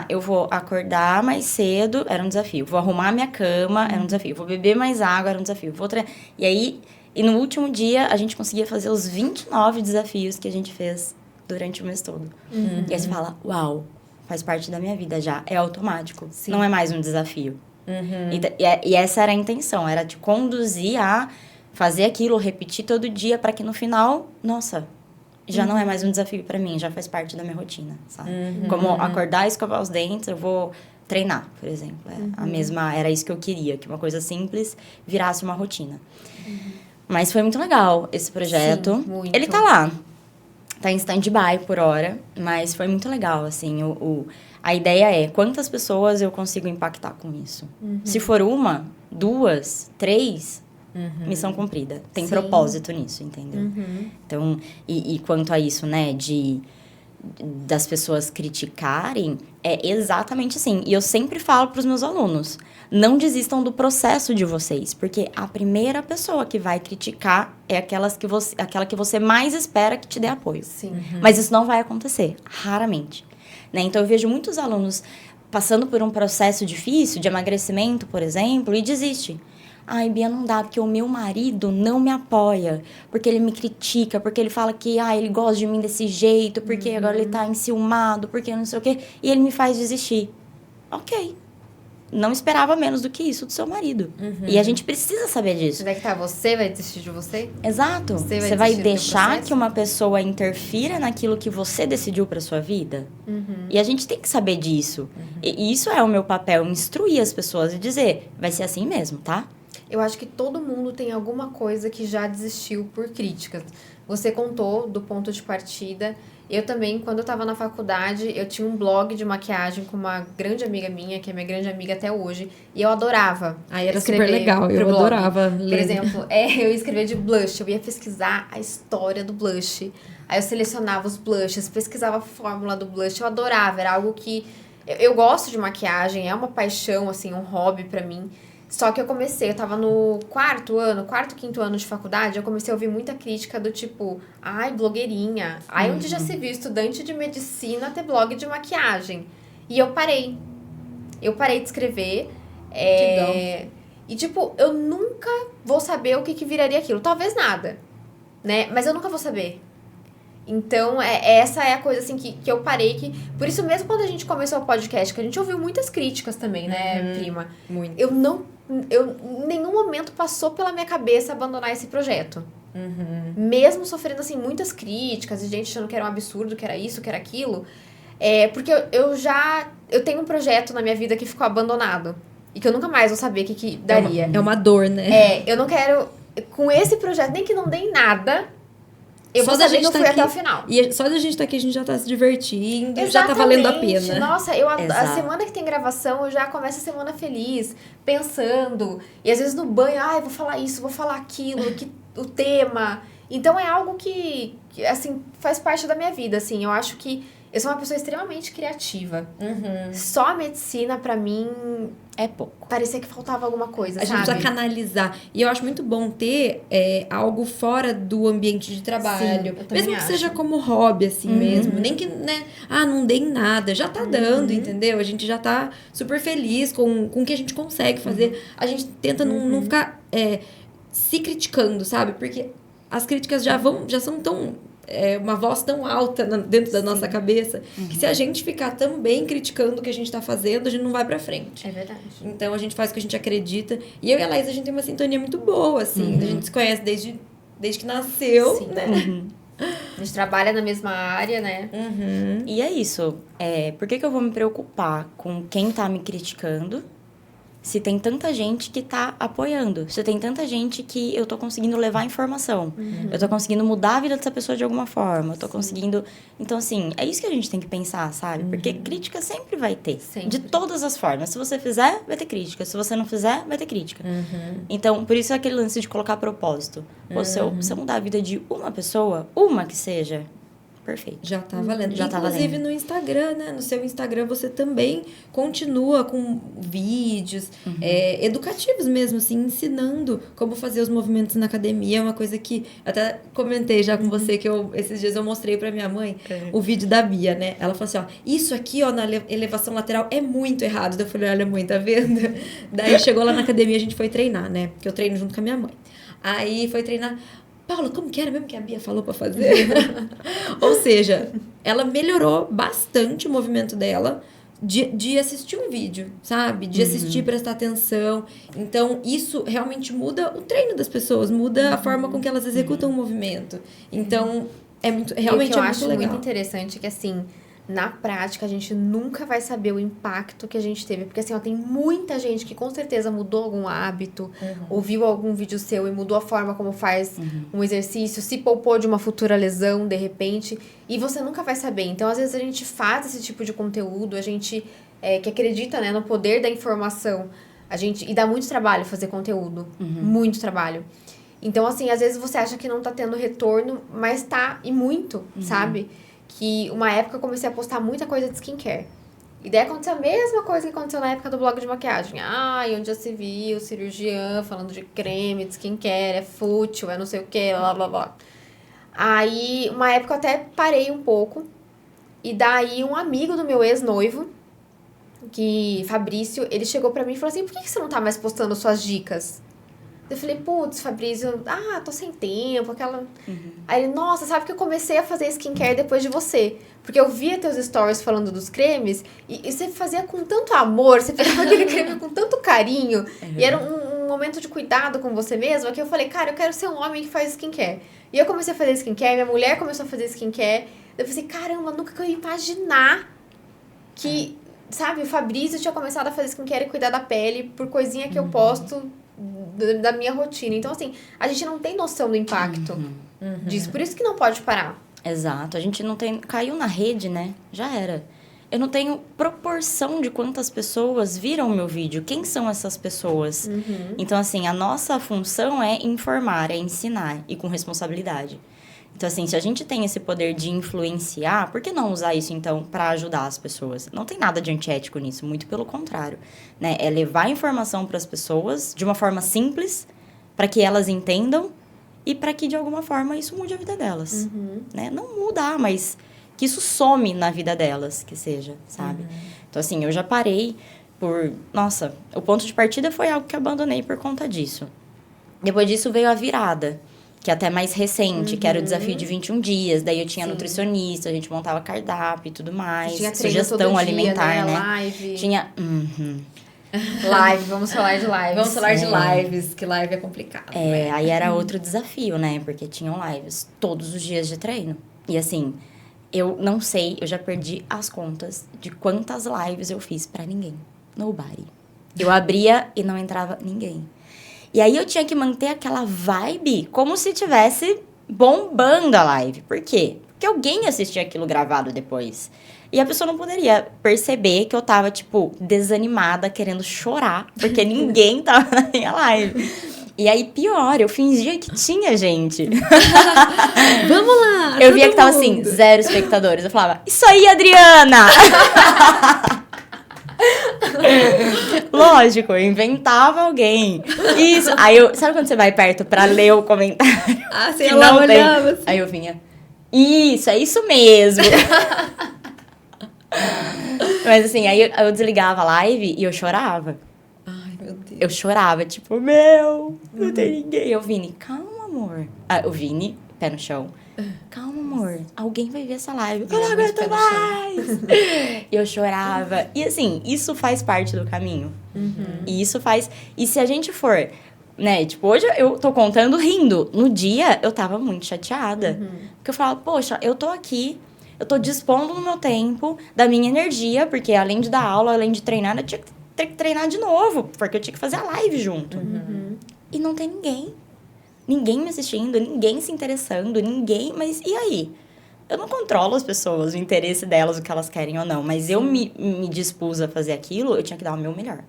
eu vou acordar mais cedo, era um desafio. Vou arrumar minha cama, era um desafio. Vou beber mais água, era um desafio. Vou treinar. E aí, no último dia, a gente conseguia fazer os 29 desafios que a gente fez durante o mês todo. E aí você fala, uau, faz parte da minha vida já. É automático. Sim. Não é mais um desafio. E essa era a intenção, era de conduzir a fazer aquilo, repetir todo dia, para que no final, nossa... Já não é mais um desafio pra mim, já faz parte da minha rotina, sabe? Como acordar, escovar os dentes, eu vou treinar, por exemplo. Era isso que eu queria, que uma coisa simples virasse uma rotina. Mas foi muito legal esse projeto. Sim, muito. Ele tá lá, tá em stand-by por hora, mas foi muito legal, assim. A ideia é quantas pessoas eu consigo impactar com isso. Se for 1, 2, 3... missão cumprida. Tem propósito nisso, entendeu? Então, e quanto a isso, né, das pessoas criticarem, é exatamente assim. E eu sempre falo para os meus alunos, não desistam do processo de vocês, porque a primeira pessoa que vai criticar é aquela que você mais espera que te dê apoio. Mas isso não vai acontecer, raramente. Né? Então, eu vejo muitos alunos passando por um processo difícil, de emagrecimento, por exemplo, e desiste. Bia, não dá, porque o meu marido não me apoia, porque ele me critica, porque ele fala que, ele gosta de mim desse jeito, porque agora ele tá enciumado, porque não sei o quê, e ele me faz desistir. Ok. Não esperava menos do que isso do seu marido. E a gente precisa saber disso. Onde é que tá? Você vai desistir de você? Exato. Você vai deixar que uma pessoa interfira naquilo que você decidiu pra sua vida? E a gente tem que saber disso. E isso é o meu papel, instruir as pessoas e dizer, vai ser assim mesmo, tá? Eu acho que todo mundo tem alguma coisa que já desistiu por críticas. Você contou do ponto de partida. Eu também, quando eu tava na faculdade, eu tinha um blog de maquiagem com uma grande amiga minha, que é minha grande amiga até hoje, e eu adorava Era super legal, eu adorava ler. Por exemplo, eu ia escrever de blush, eu ia pesquisar a história do blush. Aí eu selecionava os blushes, pesquisava a fórmula do blush, eu adorava, era algo que... Eu gosto de maquiagem, é uma paixão, assim, um hobby pra mim. Só que eu tava no quarto, quinto ano de faculdade, eu comecei a ouvir muita crítica do tipo, ai, blogueirinha, ai, onde já se viu estudante de medicina ter blog de maquiagem? E eu parei de escrever, e tipo, eu nunca vou saber o que viraria aquilo, talvez nada, né, mas eu nunca vou saber. Então, essa é a coisa, assim, que eu parei, por isso mesmo quando a gente começou o podcast, que a gente ouviu muitas críticas também, né, prima? Muito. Em nenhum momento passou pela minha cabeça abandonar esse projeto. Mesmo sofrendo, assim, muitas críticas, e gente achando que era um absurdo, que era isso, que era aquilo. Porque eu tenho um projeto na minha vida que ficou abandonado. E que eu nunca mais vou saber o que daria. É uma dor, né? Eu não quero... Com esse projeto, nem que não dê em nada... Eu só vou da saber gente que eu fui até o final. E só da gente estar aqui, a gente já tá se divertindo, Exatamente. já tá valendo a pena. Nossa, a semana que tem gravação, eu já começo a semana feliz, pensando. E às vezes no banho, eu vou falar isso, vou falar aquilo, o tema. Então é algo que, assim, faz parte da minha vida, assim. Eu acho que eu sou uma pessoa extremamente criativa. Só a medicina, pra mim... É pouco. Parecia que faltava alguma coisa, A gente precisa canalizar. E eu acho muito bom ter algo fora do ambiente de trabalho. Sim, mesmo que seja como hobby, assim mesmo. Nem que, né? Não dê em nada. Já tá dando, entendeu? A gente já tá super feliz com o que a gente consegue fazer. A gente tenta não ficar se criticando, sabe? Porque as críticas já são tão... uma voz tão alta dentro da nossa cabeça, que se a gente ficar também criticando o que a gente tá fazendo, a gente não vai pra frente. É verdade. Então, a gente faz o que a gente acredita. E eu e a Laís, a gente tem uma sintonia muito boa, assim. A gente se conhece desde que nasceu, né? A gente trabalha na mesma área, né? E é isso. Por que eu vou me preocupar com quem tá me criticando se tem tanta gente que tá apoiando? Se tem tanta gente que eu tô conseguindo levar informação. Eu tô conseguindo mudar a vida dessa pessoa de alguma forma. Eu tô conseguindo... Então, assim, é isso que a gente tem que pensar, sabe? Porque crítica sempre vai ter. Sempre. De todas as formas. Se você fizer, vai ter crítica. Se você não fizer, vai ter crítica. Então, por isso é aquele lance de colocar propósito. Pô, se eu mudar a vida de uma pessoa, uma que seja... Perfeito. Já tá valendo. Já tá Inclusive valendo. no Instagram, né? No seu Instagram você também continua com vídeos educativos mesmo, assim, ensinando como fazer os movimentos na academia. É uma coisa que até comentei já com você, que esses dias eu mostrei pra minha mãe o vídeo da Bia, né? Ela falou assim, isso aqui, na elevação lateral é muito errado. Daí eu falei, olha, mãe, tá vendo? Daí chegou lá na academia, a gente foi treinar, né? Porque eu treino junto com a minha mãe. Aí foi treinar... Paula, como que era mesmo que a Bia falou pra fazer? Ou seja, ela melhorou bastante o movimento dela de assistir um vídeo, sabe? De assistir, prestar atenção. Então, isso realmente muda o treino das pessoas, muda a forma com que elas executam o movimento. Então, realmente eu é muito acho legal. muito interessante que, assim, na prática, a gente nunca vai saber o impacto que a gente teve. Porque, assim, tem muita gente que com certeza mudou algum hábito, ouviu algum vídeo seu e mudou a forma como faz um exercício, se poupou de uma futura lesão, de repente, e você nunca vai saber. Então, às vezes, a gente faz esse tipo de conteúdo, a gente que acredita, né, no poder da informação, e dá muito trabalho fazer conteúdo, muito trabalho. Então, assim, às vezes você acha que não tá tendo retorno, mas tá, e muito, sabe? Que uma época eu comecei a postar muita coisa de skincare. E daí aconteceu a mesma coisa que aconteceu na época do blog de maquiagem. Onde já se viu, cirurgiã falando de creme, de skincare, é fútil, é não sei o que, blá, blá, blá. Aí, uma época eu até parei um pouco. E daí, um amigo do meu ex-noivo, Fabrício, ele chegou pra mim e falou assim, por que você não tá mais postando suas dicas? Eu falei, putz, Fabrício, tô sem tempo, aquela... Aí ele, nossa, sabe que eu comecei a fazer skincare depois de você. Porque eu via teus stories falando dos cremes, e você fazia com tanto amor, você pegava aquele creme com tanto carinho, e era um momento de cuidado com você mesma, que eu falei, cara, eu quero ser um homem que faz skincare. E eu comecei a fazer skincare, minha mulher começou a fazer skincare, eu pensei, caramba, nunca que eu ia imaginar que, sabe, o Fabrício tinha começado a fazer skincare e cuidar da pele por coisinha que eu posto da minha rotina. Então, assim, a gente não tem noção do impacto disso. Por isso que não pode parar. Exato. A gente não tem... Caiu na rede, né? Já era. Eu não tenho proporção de quantas pessoas viram o meu vídeo. Quem são essas pessoas? Então, assim, a nossa função é informar, é ensinar. E com responsabilidade. Então, assim, se a gente tem esse poder de influenciar, por que não usar isso, então, para ajudar as pessoas? Não tem nada de antiético nisso, muito pelo contrário. Né? É levar a informação para as pessoas de uma forma simples, para que elas entendam e para que, de alguma forma, isso mude a vida delas. Né? Não mudar, mas... que isso some na vida delas, que seja, sabe? Então, assim, eu já parei por... Nossa, o ponto de partida foi algo que eu abandonei por conta disso. Depois disso veio a virada, que é até mais recente, que era o desafio de 21 dias. Daí eu tinha nutricionista, a gente montava cardápio e tudo mais. Tinha sugestão alimentar, dia, né? Live. Tinha... Live, vamos falar de lives. Vamos falar de lives, que live é complicado. É, aí era outro desafio, né? Porque tinham lives todos os dias de treino. E assim... Eu não sei, eu já perdi as contas de quantas lives eu fiz pra ninguém. Nobody. Eu abria e não entrava ninguém. E aí eu tinha que manter aquela vibe como se tivesse bombando a live. Por quê? Porque alguém assistia aquilo gravado depois. E a pessoa não poderia perceber que eu tava, tipo, desanimada, querendo chorar, porque ninguém tava na minha live. E aí, pior, eu fingia que tinha gente. Vamos lá! Eu via que tava assim, 0 espectadores. Eu falava, isso aí, Adriana! Lógico, eu inventava alguém. Isso. Aí eu, sabe quando você vai perto pra ler o comentário? Ah, você lá olhava assim. Aí eu vinha, isso, é isso mesmo. Mas assim, aí eu desligava a live e eu chorava. Eu chorava, tipo, não tem ninguém. Eu, Vini, calma, amor. Ah, o Vini, pé no chão. Calma, amor, alguém vai ver essa live. Eu não aguento mais. E eu chorava. E assim, isso faz parte do caminho. E isso faz... E se a gente for... Né, tipo, hoje eu tô contando rindo. No dia, eu tava muito chateada. Porque eu falava, poxa, eu tô aqui... Eu tô dispondo do meu tempo, da minha energia. Porque além de dar aula, além de treinar, eu tinha que ter que treinar de novo, porque eu tinha que fazer a live junto. E não tem ninguém. Ninguém me assistindo, ninguém se interessando, ninguém... Mas e aí? Eu não controlo as pessoas, o interesse delas, o que elas querem ou não. Mas eu me dispus a fazer aquilo, eu tinha que dar o meu melhor.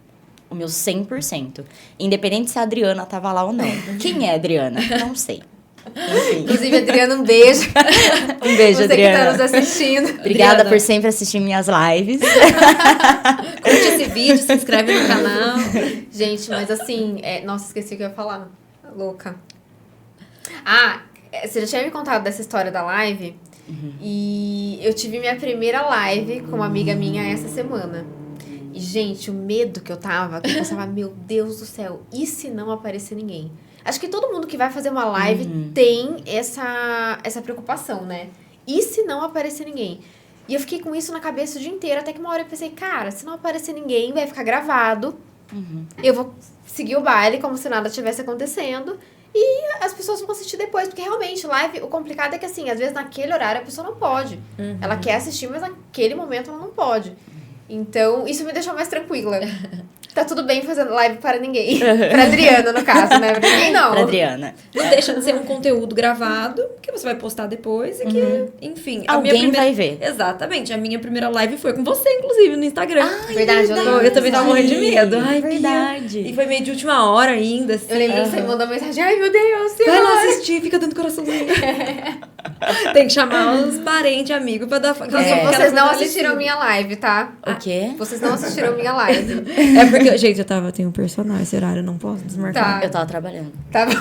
O meu 100%. Independente se a Adriana tava lá ou não. Quem é a Adriana? Não sei. Enfim. Inclusive, Adriana, um beijo. Um beijo, Adriana. Você que tá nos assistindo. Obrigada Adriana, por sempre assistir minhas lives. Curte esse vídeo, se inscreve no canal. Gente, mas assim... Nossa, esqueci o que eu ia falar. Louca. Ah, você já tinha me contado dessa história da live? E eu tive minha primeira live com uma amiga minha essa semana. E, gente, o medo que eu tava, que eu pensava, meu Deus do céu, e se não aparecer ninguém? Acho que todo mundo que vai fazer uma live tem essa preocupação, né? E se não aparecer ninguém? E eu fiquei com isso na cabeça o dia inteiro, até que uma hora eu pensei, cara, se não aparecer ninguém, vai ficar gravado. Eu vou seguir o baile como se nada tivesse acontecendo. E as pessoas vão assistir depois, porque realmente, live, o complicado é que assim, às vezes naquele horário a pessoa não pode. Ela quer assistir, mas naquele momento ela não pode. Então, isso me deixou mais tranquila. Tá tudo bem fazendo live para ninguém. Pra Adriana, no caso, né? Pra ninguém, não. Pra Adriana. Não deixa de ser um conteúdo gravado, que você vai postar depois e que, enfim... Alguém vai ver. Exatamente. A minha primeira live foi com você, inclusive, no Instagram. Verdade, Eu também tava morrendo de medo. Ai, verdade. E foi meio de última hora ainda, assim. Eu lembro que você mandou mensagem, ai, meu Deus, Vai lá assistir, fica dando coraçãozinho. Tem que chamar os parentes, amigos, pra dar... Vocês não assistiram minha live, tá? O quê? Vocês não assistiram minha live. É porque, gente, eu tenho um personagem, esse horário eu não posso desmarcar. Tá. Eu tava trabalhando. Tá bom.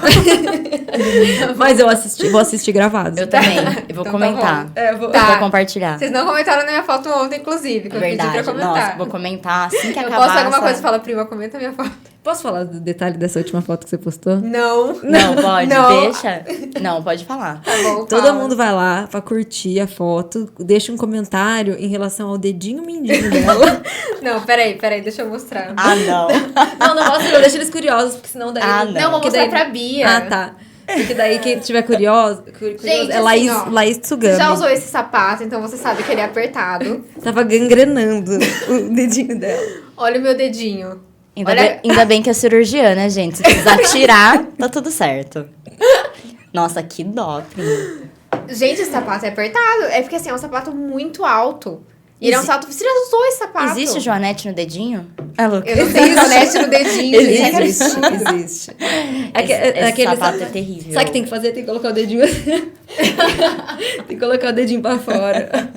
Mas vou assistir gravado. Eu também. Eu vou Então tá comentar. bom. É, eu vou... Eu vou compartilhar. Vocês não comentaram na minha foto ontem, inclusive, que eu pedi Verdade. pra comentar. Nossa, vou comentar assim que eu acabar. posto alguma coisa e fala, prima, comenta a minha foto. Posso falar do detalhe dessa última foto que você postou? Não. Não, pode, Não. deixa. Não, pode falar. Tá bom, Todo fala. mundo vai lá pra curtir a foto, deixa um comentário em relação ao dedinho mindinho dela. Não, peraí, deixa eu mostrar. Ah, não. Não mostra, não, deixa eles curiosos, porque senão daí... Ah, Não, vou porque mostrar daí... pra Bia. Ah, tá. Porque daí quem tiver curioso Gente, é Laís, assim, ó, Laís Tsugami. Você já usou esse sapato, então você sabe que ele é apertado. Tava gangrenando o dedinho dela. Olha o meu dedinho. Ainda bem que é cirurgia, né, gente? Se precisar tirar, tá tudo certo. Nossa, que dó, prima. Gente, esse sapato é apertado. É porque, assim, é um sapato muito alto. E ele é um sapato... Você já usou esse sapato? Existe Joanete no dedinho? É louco. Eu não tenho Joanete no dedinho. Existe. Esse sapato é terrível. Sabe o que tem que fazer? Tem que colocar o dedinho assim. Tem que colocar o dedinho pra fora.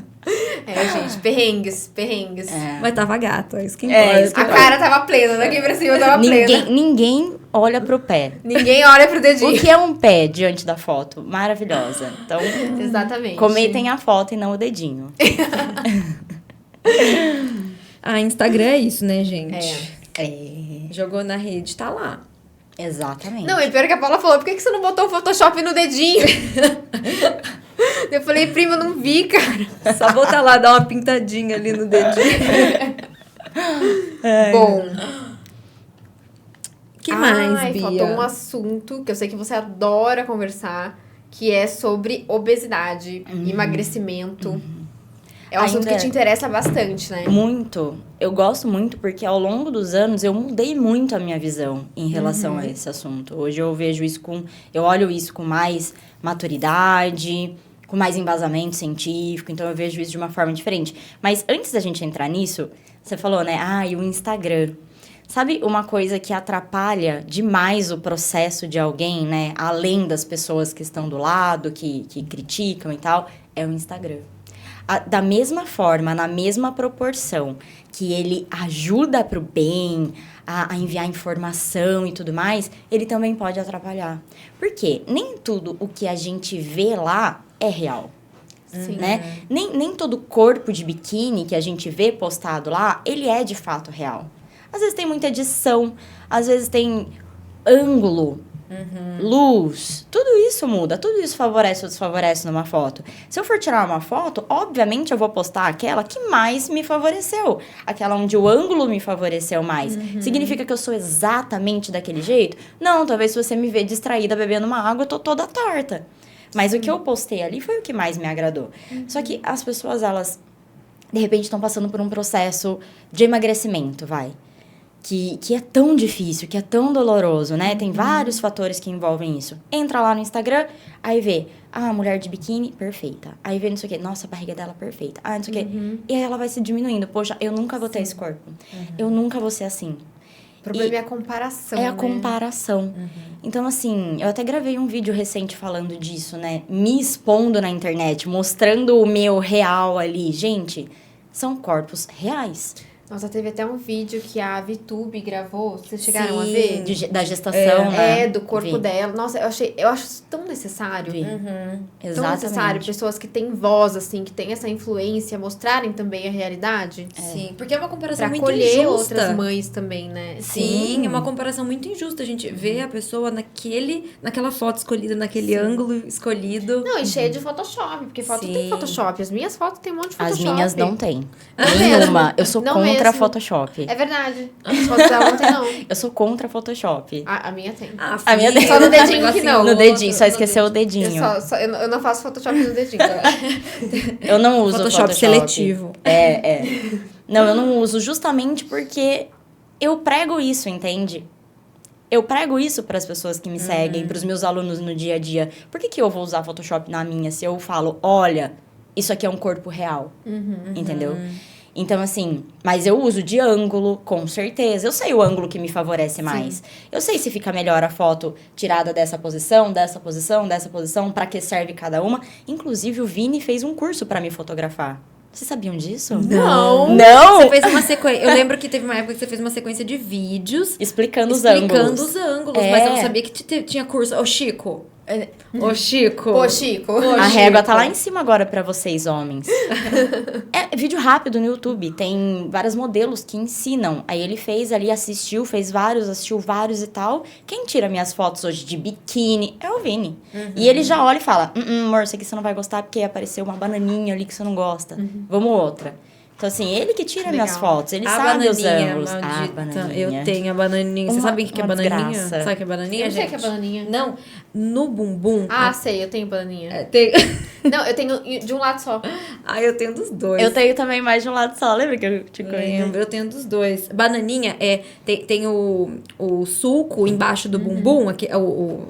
Gente, perrengues. Mas tava gato, é isso que importa. A cara tava plena, daqui pra cima tava plena. Ninguém olha pro pé. Ninguém olha pro dedinho. O que é um pé diante da foto? Maravilhosa. Então, exatamente. Comentem a foto e não o dedinho. Instagram é isso, né, gente? Jogou na rede, tá lá. Exatamente. Não, e pior que a Paula falou, por que você não botou o Photoshop no dedinho? Eu falei, prima, eu não vi, cara. Só botar lá, dar uma pintadinha ali no dedinho. Bom. Que mais, Bia? Faltou um assunto que eu sei que você adora conversar, que é sobre obesidade, emagrecimento. É um assunto que te interessa bastante, né? Muito. Eu gosto muito porque ao longo dos anos eu mudei muito a minha visão em relação a esse assunto. Hoje eu vejo isso eu olho isso com mais maturidade, com mais embasamento científico, então eu vejo isso de uma forma diferente. Mas antes da gente entrar nisso, você falou, né? E o Instagram. Sabe uma coisa que atrapalha demais o processo de alguém, né? Além das pessoas que estão do lado, que criticam e tal, é o Instagram. Da mesma forma, na mesma proporção que ele ajuda pro bem, a enviar informação e tudo mais, ele também pode atrapalhar. Por quê? Nem tudo o que a gente vê lá é real. Sim. Né? Nem todo corpo de biquíni que a gente vê postado lá, ele é de fato real. Às vezes tem muita edição, às vezes tem ângulo, luz, tudo isso muda, tudo isso favorece ou desfavorece numa foto. Se eu for tirar uma foto, obviamente eu vou postar aquela que mais me favoreceu, aquela onde o ângulo me favoreceu mais. Significa que eu sou exatamente daquele jeito? Não, talvez se você me ver distraída bebendo uma água, eu tô toda torta. Mas o que eu postei ali foi o que mais me agradou. Só que as pessoas, elas, de repente, estão passando por um processo de emagrecimento, que é tão difícil, que é tão doloroso, né? Tem vários fatores que envolvem isso. Entra lá no Instagram, aí vê, mulher de biquíni, perfeita. Aí vê não sei o quê, nossa, a barriga dela, perfeita. Não sei o quê. E aí ela vai se diminuindo. Poxa, eu nunca vou ter esse corpo. Eu nunca vou ser assim. O problema é a comparação, a comparação. Então, assim, eu até gravei um vídeo recente falando disso, né? Me expondo na internet, mostrando o meu real ali. Gente, são corpos reais. Nossa, teve até um vídeo que a VTube gravou, vocês chegaram a ver? Da gestação, né? Do corpo dela. Nossa, eu acho isso tão necessário. Exatamente. Tão necessário. Pessoas que têm voz, assim, que têm essa influência, mostrarem também a realidade. Sim, porque é uma comparação pra muito acolher injusta. outras mães também, né? Sim, é uma comparação muito injusta. A gente vê a pessoa naquela foto escolhida, naquele ângulo escolhido. Não, e cheia de Photoshop, porque foto tem Photoshop. As minhas fotos tem um monte de Photoshop. As minhas não tem. Nenhuma. Eu sou contra Photoshop. É verdade. As fotos dela não tem, não. Eu sou contra Photoshop. A minha tem. A minha tem. Só no dedinho que não. No dedinho, só esqueceu o dedinho. Eu não faço Photoshop no dedinho. Eu não uso Photoshop seletivo. Não, eu não uso justamente porque eu prego isso, entende? Eu prego isso para as pessoas que me seguem, para os meus alunos no dia a dia. Por que eu vou usar Photoshop na minha se eu falo, olha, isso aqui é um corpo real? Entendeu? Então, assim, mas eu uso de ângulo, com certeza. Eu sei o ângulo que me favorece mais. Eu sei se fica melhor a foto tirada dessa posição, para que serve cada uma. Inclusive, o Vini fez um curso para me fotografar. Vocês sabiam disso? Não! Você fez uma sequência. Eu lembro que teve uma época que você fez uma sequência de vídeos explicando os ângulos. Mas eu não sabia que tinha curso. Ô, Chico. Ô, Chico. A régua tá lá em cima agora pra vocês, homens. É vídeo rápido no YouTube. Tem vários modelos que ensinam. Aí ele fez ali, assistiu vários e tal. Quem tira minhas fotos hoje de biquíni é o Vini. E ele já olha e fala, amor, isso aqui você não vai gostar porque apareceu uma bananinha ali que você não gosta. Vamos outra. Então, assim, ele que tira Legal. minhas fotos, ele A sabe os bananinha, ângulos. maldita. Bananinha. Eu tenho a bananinha. Você sabe o que é bananinha? desgraça. Sabe o que é bananinha, Eu não sei gente? que é bananinha. Não, no bumbum... Sei, eu tenho bananinha. Tem... Não, eu tenho de um lado só. eu tenho dos dois. Eu tenho também mais de um lado só, lembra que eu te conheci? Eu tenho dos dois. Bananinha tem o sulco embaixo do bumbum, aqui, o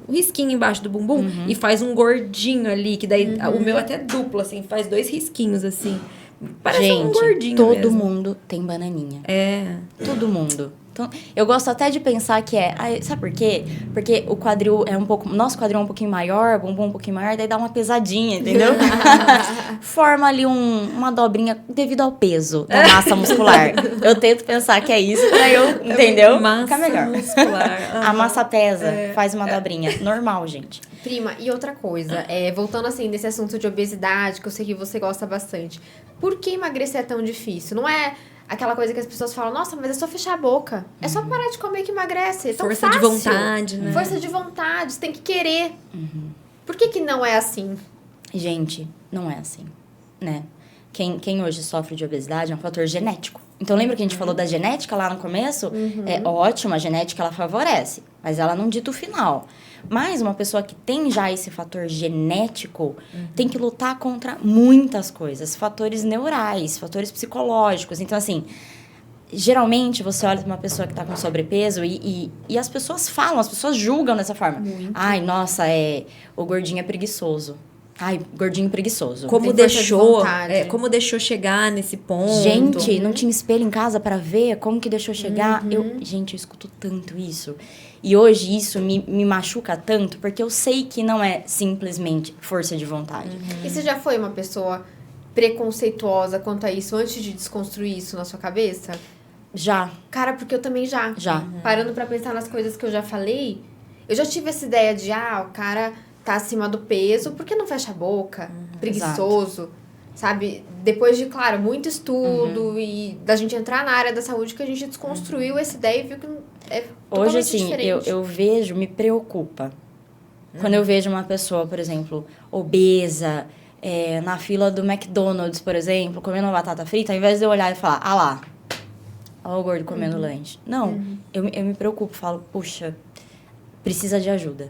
risquinho embaixo do bumbum, e faz um gordinho ali, que daí o meu até duplo, assim, faz 2 risquinhos, assim. Parece um gordinho todo mesmo. mundo tem bananinha. É. Todo mundo. Então, eu gosto até de pensar que sabe por quê? Porque o quadril é um pouco... Nosso quadril é um pouquinho maior, bumbum um pouquinho maior, daí dá uma pesadinha, entendeu? Forma ali uma dobrinha devido ao peso da massa muscular. Eu tento pensar que é isso pra eu, entendeu? Massa Ficar melhor. muscular. A massa pesa, faz uma dobrinha. Normal, gente. Prima, e outra coisa, voltando assim nesse assunto de obesidade, que eu sei que você gosta bastante. Por que emagrecer é tão difícil? Não é aquela coisa que as pessoas falam, nossa, mas é só fechar a boca. É só parar de comer que emagrece. É tão Força fácil. de vontade, né? Força de vontade, você tem que querer. Por que não é assim? Gente, não é assim, né? Quem hoje sofre de obesidade é um fator genético. Então, lembra que a gente falou da genética lá no começo? É ótimo, a genética ela favorece, mas ela não dita o final. Mas uma pessoa que tem já esse fator genético tem que lutar contra muitas coisas. Fatores neurais, fatores psicológicos. Então, assim, geralmente você olha para uma pessoa que está com sobrepeso e as pessoas falam, as pessoas julgam dessa forma. Muito. Ai, nossa, o gordinho é preguiçoso. Ai, gordinho preguiçoso. Como Tem força de vontade. como deixou chegar nesse ponto. Gente, não tinha espelho em casa pra ver como que deixou chegar. Gente, eu escuto tanto isso. E hoje isso me machuca tanto, porque eu sei que não é simplesmente força de vontade. E você já foi uma pessoa preconceituosa quanto a isso antes de desconstruir isso na sua cabeça? Já. Cara, porque eu também já. Já. Parando pra pensar nas coisas que eu já falei, eu já tive essa ideia de, o cara tá acima do peso, por que não fecha a boca? Preguiçoso, sabe? Depois de, claro, muito estudo e da gente entrar na área da saúde, que a gente desconstruiu essa ideia e viu que é totalmente Hoje, assim, diferente. eu vejo, me preocupa. Quando eu vejo uma pessoa, por exemplo, obesa, na fila do McDonald's, por exemplo, comendo uma batata frita, ao invés de eu olhar e falar, lá, ó o gordo comendo lanche. Não, eu me preocupo, falo, puxa, precisa de ajuda.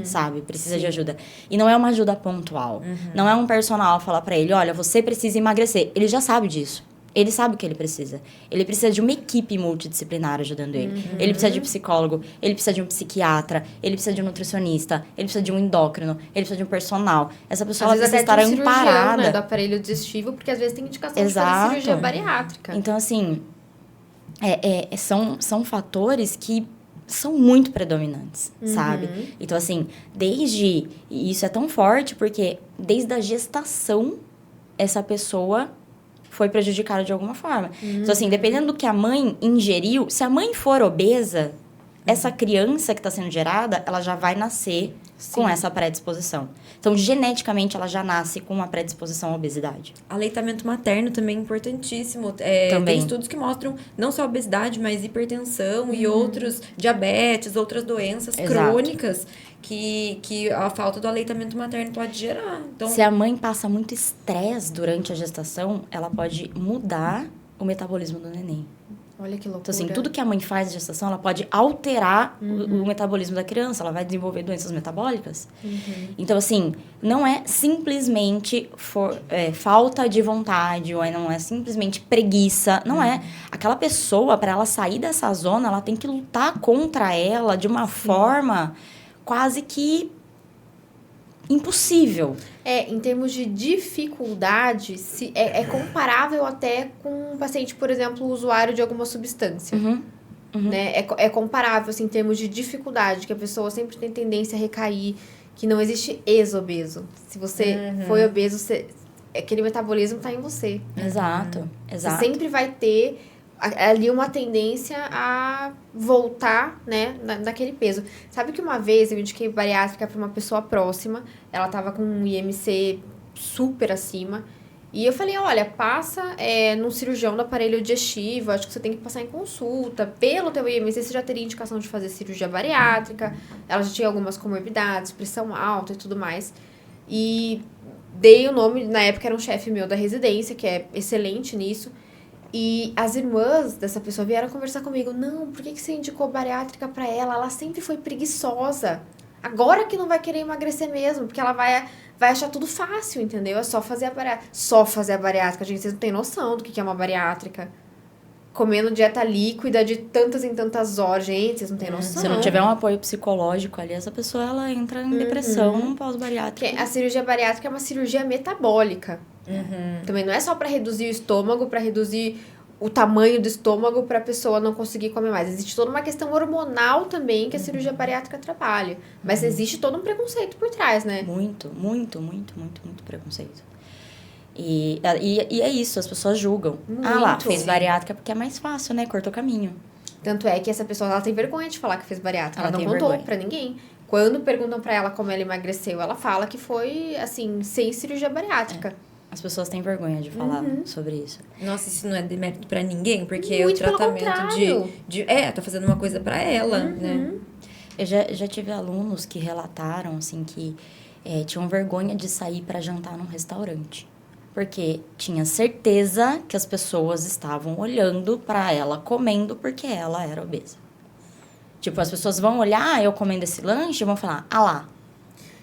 Sabe? Precisa de ajuda. E não é uma ajuda pontual. Não é um personal falar pra ele, olha, você precisa emagrecer. Ele já sabe disso. Ele sabe o que ele precisa. Ele precisa de uma equipe multidisciplinar ajudando ele. Ele precisa de psicólogo, ele precisa de um psiquiatra, ele precisa de um nutricionista, ele precisa de um endócrino, ele precisa de um personal. Essa pessoa ela precisa estar amparada. Né, do aparelho digestivo, porque às vezes tem indicação de fazer cirurgia bariátrica. Então, assim, são fatores que são muito predominantes, sabe? Então, assim, e isso é tão forte porque desde a gestação, essa pessoa foi prejudicada de alguma forma. Então, assim, dependendo do que a mãe ingeriu, se a mãe for obesa, essa criança que está sendo gerada, ela já vai nascer com essa predisposição. Então, geneticamente, ela já nasce com uma predisposição à obesidade. Aleitamento materno também é importantíssimo. Também. Tem estudos que mostram não só obesidade, mas hipertensão e outros diabetes, outras doenças crônicas que a falta do aleitamento materno pode gerar. Então, se a mãe passa muito estresse durante a gestação, ela pode mudar o metabolismo do neném. Olha que loucura. Então, assim, tudo que a mãe faz na gestação, ela pode alterar o metabolismo da criança. Ela vai desenvolver doenças metabólicas. Então, assim, não é simplesmente falta de vontade, ou não é simplesmente preguiça. Não é. Aquela pessoa, para ela sair dessa zona, ela tem que lutar contra ela de uma forma quase que impossível. Em termos de dificuldade, é comparável até com um paciente, por exemplo, usuário de alguma substância. Né? É comparável, assim, em termos de dificuldade, que a pessoa sempre tem tendência a recair, que não existe ex-obeso. Se você foi obeso, aquele metabolismo está em você. Exato. Você sempre vai ter ali uma tendência a voltar, né, naquele peso. Sabe que uma vez eu indiquei bariátrica para uma pessoa próxima, ela tava com um IMC super acima, e eu falei, olha, passa num cirurgião do aparelho digestivo, acho que você tem que passar em consulta, pelo teu IMC você já teria indicação de fazer cirurgia bariátrica, ela já tinha algumas comorbidades, pressão alta e tudo mais, e Dei o nome, na época era um chefe meu da residência, que é excelente nisso. E as irmãs dessa pessoa vieram conversar comigo. Não, por que você indicou bariátrica pra ela? Ela sempre foi preguiçosa. Agora que não vai querer emagrecer mesmo, porque ela vai achar tudo fácil, entendeu? É só fazer a bariátrica. Só fazer a bariátrica. Gente, vocês não têm noção do que é uma bariátrica. Comendo dieta líquida de tantas em tantas horas. Gente, vocês não têm noção. Se não tiver um apoio psicológico ali, essa pessoa, ela entra em depressão num pós-bariátrico. A cirurgia bariátrica é uma cirurgia metabólica. Também não é só para reduzir o estômago, para reduzir o tamanho do estômago para a pessoa não conseguir comer mais. Existe toda uma questão hormonal também que a cirurgia bariátrica trabalha. Mas existe todo um preconceito por trás, né? Muito preconceito. E é isso, as pessoas julgam. Muito. Ah lá, fez bariátrica porque é mais fácil, né? Cortou caminho. Tanto é que essa pessoa, ela tem vergonha de falar que fez bariátrica. Ela não contou vergonha pra ninguém. Quando perguntam pra ela como ela emagreceu, ela fala que foi, assim, sem cirurgia bariátrica. As pessoas têm vergonha de falar sobre isso. Nossa, isso não é demérito pra ninguém, porque Muito o tratamento tá fazendo uma coisa pra ela, né? Eu já tive alunos que relataram, assim, que tinham vergonha de sair pra jantar num restaurante. Porque tinha certeza que as pessoas estavam olhando pra ela comendo porque ela era obesa. Tipo, as pessoas vão olhar, eu comendo esse lanche, e vão falar, ah lá,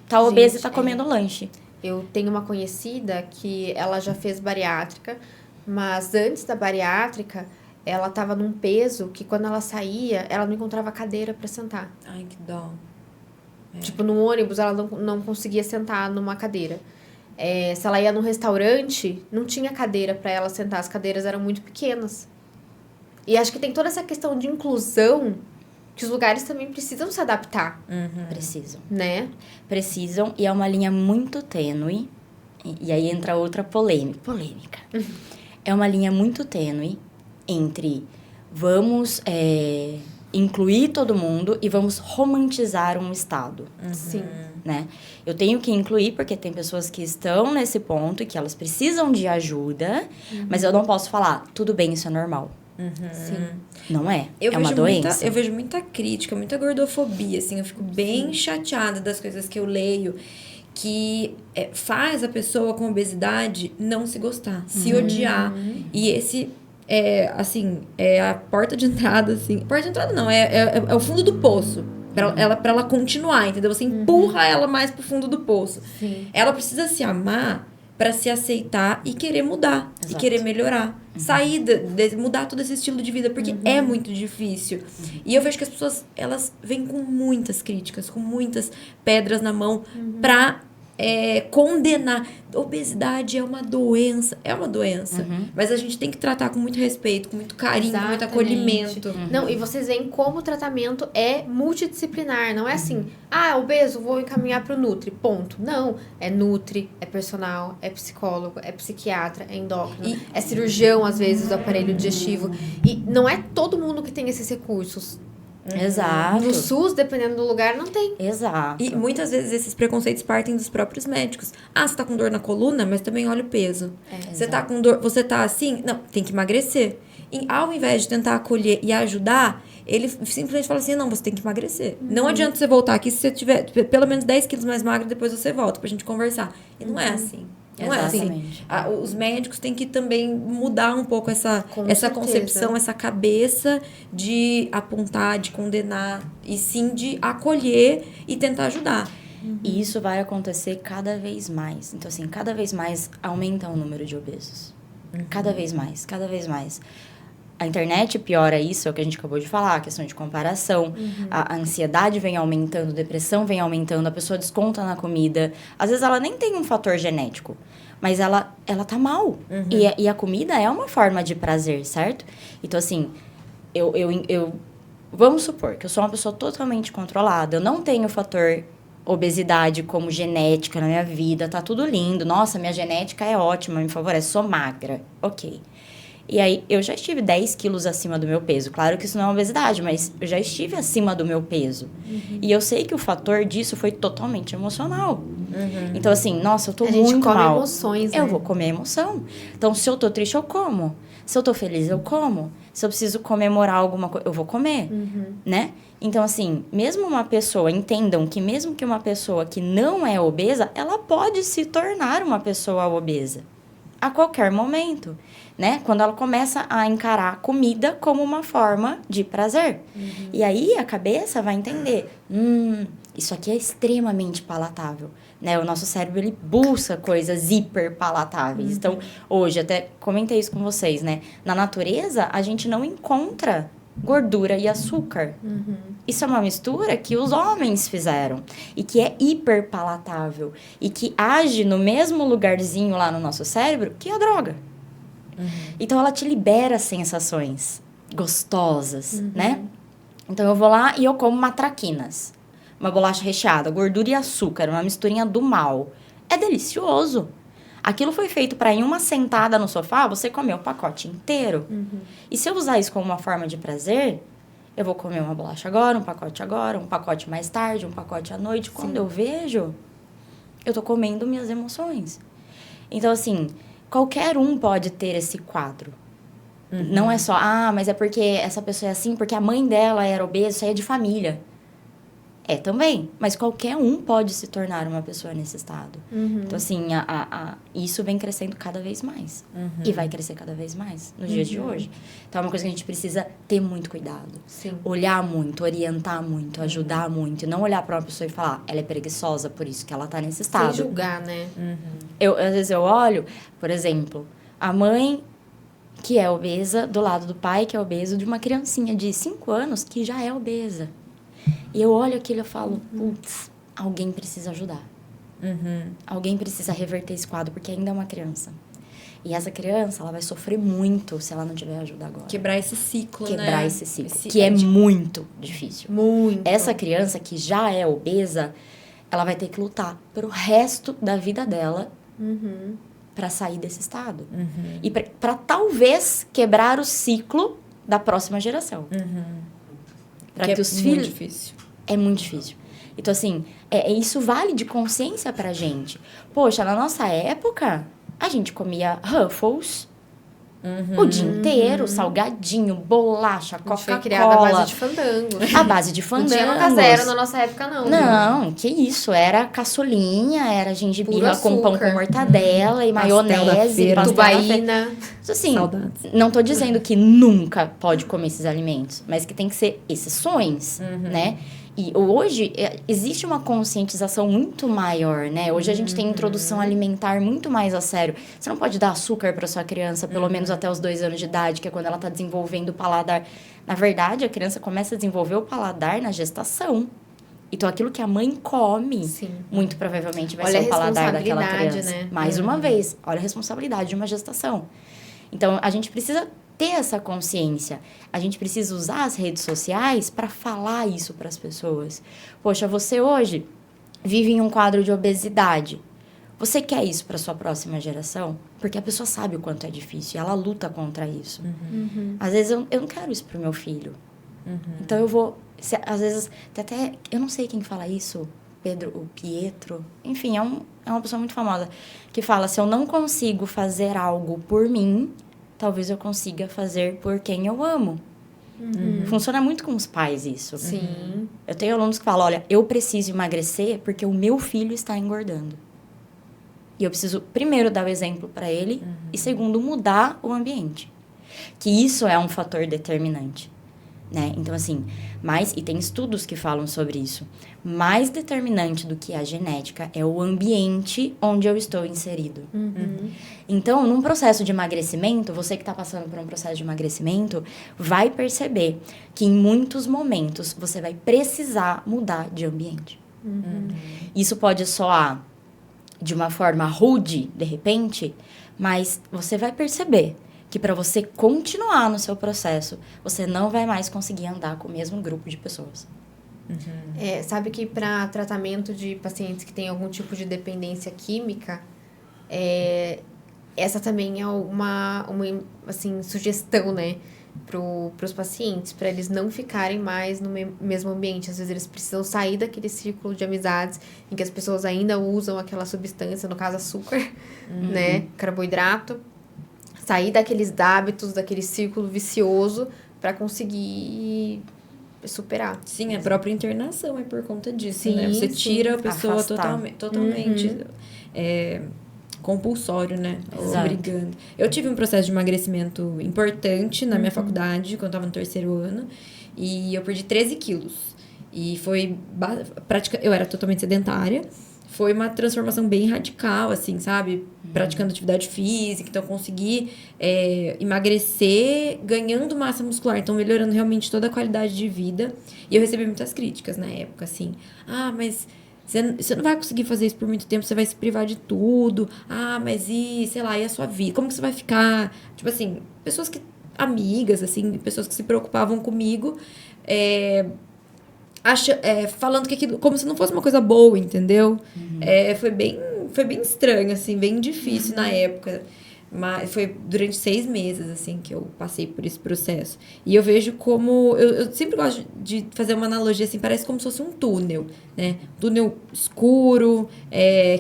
tá obesa e tá comendo lanche. Eu tenho uma conhecida que ela já fez bariátrica, mas antes da bariátrica, ela tava num peso que quando ela saía, ela não encontrava cadeira pra sentar. Ai, que dó. Tipo, no ônibus, ela não conseguia sentar numa cadeira. Se ela ia num restaurante, não tinha cadeira pra ela sentar, as cadeiras eram muito pequenas. E acho que tem toda essa questão de inclusão que os lugares também precisam se adaptar. Precisam. Né? Precisam, e é uma linha muito tênue. E aí entra outra polêmica. É uma linha muito tênue entre vamos incluir todo mundo e vamos romantizar um estado. Sim. Né? Eu tenho que incluir porque tem pessoas que estão nesse ponto e que elas precisam de ajuda, mas eu não posso falar, tudo bem, isso é normal. Sim. Não é? É uma doença. Eu vejo muita crítica, muita gordofobia, assim. Eu fico bem chateada das coisas que eu leio que faz a pessoa com obesidade não se gostar, se odiar. E esse assim, a porta de entrada, assim. Porta de entrada não, é o fundo do poço. Pra ela continuar, entendeu? Você empurra ela mais pro fundo do poço. Sim. Ela precisa se amar pra se aceitar e querer mudar. Exato. E querer melhorar. Sair, mudar todo esse estilo de vida. Porque é muito difícil. E eu vejo que as pessoas, elas vêm com muitas críticas, com muitas pedras na mão pra condenar. Obesidade é uma doença. É uma doença. Mas a gente tem que tratar com muito respeito, com muito carinho, com muito acolhimento. Não, e vocês veem como o tratamento é multidisciplinar. Não é assim, obeso, vou encaminhar pro Nutri, ponto. Não, é Nutri, é personal, é psicólogo, é psiquiatra, é endócrino, é cirurgião, às vezes, do aparelho digestivo. E não é todo mundo que tem esses recursos. Exato. No SUS, dependendo do lugar, não tem. Exato. E muitas vezes esses preconceitos partem dos próprios médicos. Você tá com dor na coluna, mas também olha o peso. Você tá com dor, você tá assim? Não, tem que emagrecer. E ao invés de tentar acolher e ajudar, ele simplesmente fala assim, não, você tem que emagrecer. Não adianta você voltar aqui se você tiver pelo menos 10 quilos mais magro, depois você volta pra gente conversar. E não é assim. Não Exatamente. é assim. Os médicos têm que também mudar um pouco essa concepção, essa cabeça de apontar, de condenar, e sim de acolher e tentar ajudar. E isso vai acontecer cada vez mais. Então, assim, cada vez mais aumenta o número de obesos. Cada vez mais, cada vez mais. A internet piora isso, é o que a gente acabou de falar, a questão de comparação. A ansiedade vem aumentando, a depressão vem aumentando, a pessoa desconta na comida. Às vezes ela nem tem um fator genético, mas ela tá mal. E a comida é uma forma de prazer, certo? Então, assim, vamos supor que eu sou uma pessoa totalmente controlada, eu não tenho fator obesidade como genética na minha vida, tá tudo lindo. Nossa, minha genética é ótima, me favorece, sou magra. Ok. E aí, eu já estive 10 quilos acima do meu peso. Claro que isso não é obesidade, mas eu já estive acima do meu peso. E eu sei que o fator disso foi totalmente emocional. Então, assim, nossa, eu tô muito mal. A gente come emoções, né? Eu vou comer emoção. Então, se eu tô triste, eu como. Se eu tô feliz, eu como. Se eu preciso comemorar alguma coisa, eu vou comer, né? Então, assim, mesmo uma pessoa, entendam que mesmo que uma pessoa que não é obesa, ela pode se tornar uma pessoa obesa. A qualquer momento, né? Quando ela começa a encarar a comida como uma forma de prazer. E aí, a cabeça vai entender, isso aqui é extremamente palatável, né? O nosso cérebro, ele busca coisas hiper palatáveis. Então, hoje, até comentei isso com vocês, né? Na natureza, a gente não encontra gordura e açúcar. Isso é uma mistura que os homens fizeram e que é hiper palatável e que age no mesmo lugarzinho lá no nosso cérebro que a droga. Então, ela te libera sensações gostosas, né? Então, eu vou lá e eu como matraquinas. Uma bolacha recheada, gordura e açúcar, uma misturinha do mal. É delicioso. Aquilo foi feito para em uma sentada no sofá, você comer o pacote inteiro. E se eu usar isso como uma forma de prazer, eu vou comer uma bolacha agora, um pacote mais tarde, um pacote à noite. Quando eu vejo, eu tô comendo minhas emoções. Então, assim, qualquer um pode ter esse quadro. Não é só, mas é porque essa pessoa é assim, porque a mãe dela era obesa, isso aí é de família. É também, mas qualquer um pode se tornar uma pessoa nesse estado. Então, assim, isso vem crescendo cada vez mais. E vai crescer cada vez mais nos dias de hoje. Então, é uma coisa que a gente precisa ter muito cuidado. Sim. Olhar muito, orientar muito, ajudar muito. E não olhar para uma pessoa e falar, ela é preguiçosa, por isso que ela tá nesse estado. Sem julgar, né? Às vezes eu olho, por exemplo, a mãe que é obesa do lado do pai que é obeso, de uma criancinha de 5 anos que já é obesa. E eu olho aquilo e eu falo, putz, alguém precisa ajudar. Alguém precisa reverter esse quadro, porque ainda é uma criança. E essa criança, ela vai sofrer muito se ela não tiver ajuda agora. Quebrar esse ciclo, Quebrar esse ciclo, que é muito difícil. Muito. Essa criança que já é obesa, ela vai ter que lutar pro resto da vida dela para sair desse estado. E para talvez quebrar o ciclo da próxima geração. Para que os filhos... muito difícil. É muito difícil. Então, assim, isso vale de consciência pra gente. Poxa, na nossa época, a gente comia Ruffles o dia inteiro, salgadinho, bolacha, Coca-Cola. Foi criada à base de fandangos. A base de fandangos. Não tinha Nota Zero na nossa época, não. Não, que isso. Era caçulinha, era gengibirra com pão com mortadela e Pastel maionese. Tubaína. Assim, Saudades. não tô dizendo que nunca pode comer esses alimentos, mas que tem que ser exceções, né? E hoje existe uma conscientização muito maior, né? Hoje a gente tem introdução alimentar muito mais a sério. Você não pode dar açúcar para sua criança, pelo menos até os 2 anos de idade, que é quando ela tá desenvolvendo o paladar. Na verdade, a criança começa a desenvolver o paladar na gestação. Então, aquilo que a mãe come, muito provavelmente vai ser o paladar daquela criança. Né? Mais uma vez, olha a responsabilidade de uma gestação. Então, a gente precisa ter essa consciência. A gente precisa usar as redes sociais para falar isso para as pessoas. Poxa, você hoje vive em um quadro de obesidade. Você quer isso para sua próxima geração? Porque a pessoa sabe o quanto é difícil e ela luta contra isso. Às vezes eu não quero isso pro meu filho. Então eu vou... Às vezes, até... Eu não sei quem fala isso. O Pietro. Enfim, é uma pessoa muito famosa. Que fala, se eu não consigo fazer algo por mim, talvez eu consiga fazer por quem eu amo. Funciona muito com os pais isso. Sim. Eu tenho alunos que falam, olha, eu preciso emagrecer porque o meu filho está engordando. E eu preciso, primeiro, dar o exemplo para ele e, segundo, mudar o ambiente. Que isso é um fator determinante. Né? Então, assim, e tem estudos que falam sobre isso. Mais determinante do que a genética é o ambiente onde eu estou inserido. Então, num processo de emagrecimento, você que está passando por um processo de emagrecimento, vai perceber que em muitos momentos você vai precisar mudar de ambiente. Isso pode soar de uma forma rude, de repente, mas você vai perceber que para você continuar no seu processo, você não vai mais conseguir andar com o mesmo grupo de pessoas. Sabe que para tratamento de pacientes que têm algum tipo de dependência química, essa também é uma assim, sugestão, né, para os pacientes, para eles não ficarem mais no mesmo ambiente. Às vezes eles precisam sair daquele círculo de amizades em que as pessoas ainda usam aquela substância, no caso açúcar, né, carboidrato. sair daqueles hábitos, daquele círculo vicioso para conseguir superar. Sim, a própria internação é por conta disso, Sim, né? Você sim. tira a pessoa totalmente compulsório, né? Obrigando. Eu tive um processo de emagrecimento importante na minha faculdade, quando eu tava no 3º ano, e eu perdi 13 quilos. E foi eu era totalmente sedentária. Foi uma transformação bem radical, assim, sabe? Praticando atividade física. Então, eu consegui emagrecer ganhando massa muscular. Então, melhorando realmente toda a qualidade de vida. E eu recebi muitas críticas na época, assim. Ah, mas você não vai conseguir fazer isso por muito tempo. Você vai se privar de tudo. Ah, mas sei lá, e a sua vida? Como que você vai ficar? Tipo assim, amigas, assim, pessoas que se preocupavam comigo. Falando que aquilo, como se não fosse uma coisa boa, entendeu? Foi bem estranho, assim, bem difícil na época. Mas foi durante 6 meses, assim, que eu passei por esse processo. E eu vejo como... Eu sempre gosto de fazer uma analogia, assim, parece como se fosse um túnel, né? Um túnel escuro,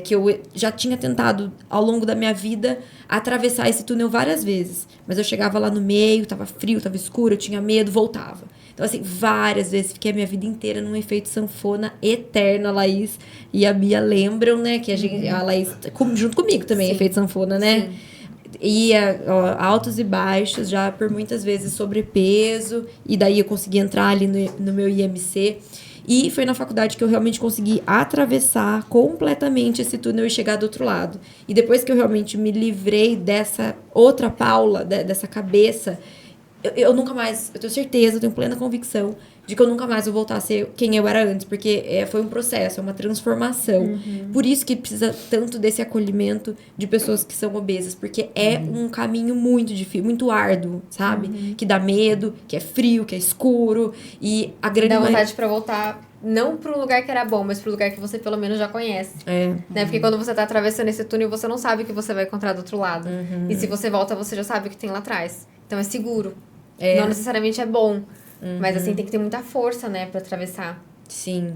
que eu já tinha tentado, ao longo da minha vida, atravessar esse túnel várias vezes. Mas eu chegava lá no meio, tava frio, tava escuro, eu tinha medo, voltava. Então, assim, várias vezes fiquei a minha vida inteira num efeito sanfona eterno. A Laís e a Bia lembram, né? Que a Laís, junto comigo também, efeito sanfona, né? Sim. Ia altos e baixos, já por muitas vezes sobrepeso. E daí eu consegui entrar ali no meu IMC. E foi na faculdade que eu realmente consegui atravessar completamente esse túnel e chegar do outro lado. E depois que eu realmente me livrei dessa outra Paula, dessa cabeça... Eu nunca mais, eu tenho certeza, eu tenho plena convicção de que eu nunca mais vou voltar a ser quem eu era antes, porque foi um processo, é uma transformação. Por isso que precisa tanto desse acolhimento de pessoas que são obesas, porque é um caminho muito difícil, muito árduo, sabe? Que dá medo, que é frio, que é escuro, e a grande Dá vontade pra voltar, não pro lugar que era bom, mas pro lugar que você pelo menos já conhece. Né? Porque quando você tá atravessando esse túnel, você não sabe o que você vai encontrar do outro lado. E se você volta, você já sabe o que tem lá atrás. Então é seguro. Não necessariamente é bom. Mas assim, tem que ter muita força, né, pra atravessar. Sim,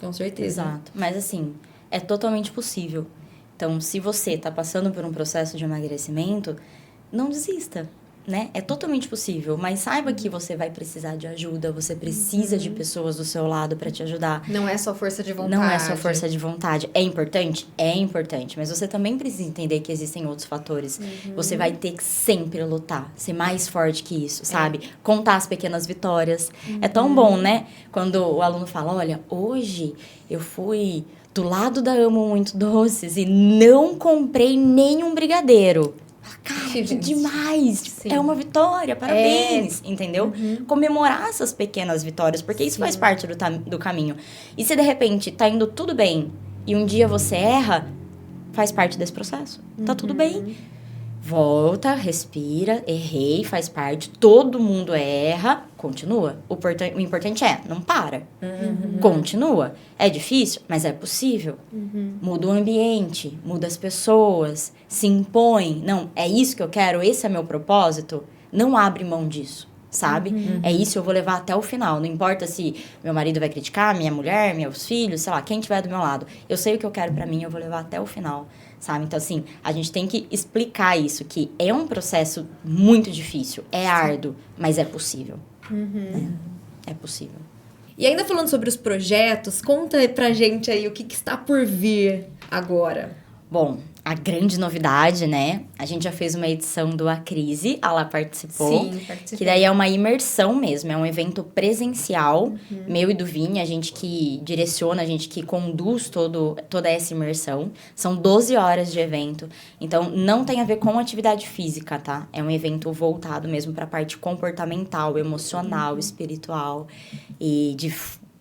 com certeza. Exato. Mas assim, é totalmente possível. Então, se você tá passando por um processo de emagrecimento, não desista, né? É totalmente possível, mas saiba que você vai precisar de ajuda, você precisa de pessoas do seu lado para te ajudar. Não é só força de vontade. Não é só força de vontade. É importante? É importante, mas você também precisa entender que existem outros fatores. Você vai ter que sempre lutar, ser mais forte que isso, sabe? Contar as pequenas vitórias. É tão bom, né? Quando o aluno fala, olha, hoje eu fui do lado da Amo Muito Doces e não comprei nenhum brigadeiro. Cara, que demais! Sim. É uma vitória, parabéns! Entendeu? Comemorar essas pequenas vitórias, porque isso faz parte do caminho. E se de repente tá indo tudo bem e um dia você erra, faz parte desse processo. Tá tudo bem. Volta, respira, errei, faz parte. Todo mundo erra, continua. O importante é, não para. Continua. É difícil, mas é possível. Muda o ambiente, muda as pessoas, se impõe. Não, é isso que eu quero, esse é meu propósito. Não abre mão disso, sabe? É isso, eu vou levar até o final. Não importa se meu marido vai criticar, minha mulher, meus filhos, sei lá, quem estiver do meu lado. Eu sei o que eu quero pra mim, eu vou levar até o final. Sabe? Então, assim, a gente tem que explicar isso, que é um processo muito difícil, é árduo, mas é possível. É possível. E ainda falando sobre os projetos, conta pra gente aí o que está por vir agora. Bom, a grande novidade, né? A gente já fez uma edição do A Crise, ela participou. Sim, participei. Que daí é uma imersão mesmo, é um evento presencial, meu e do Vini, a gente que direciona, a gente que conduz toda essa imersão. São 12 horas de evento, então não tem a ver com atividade física, tá? É um evento voltado mesmo para a parte comportamental, emocional, espiritual, e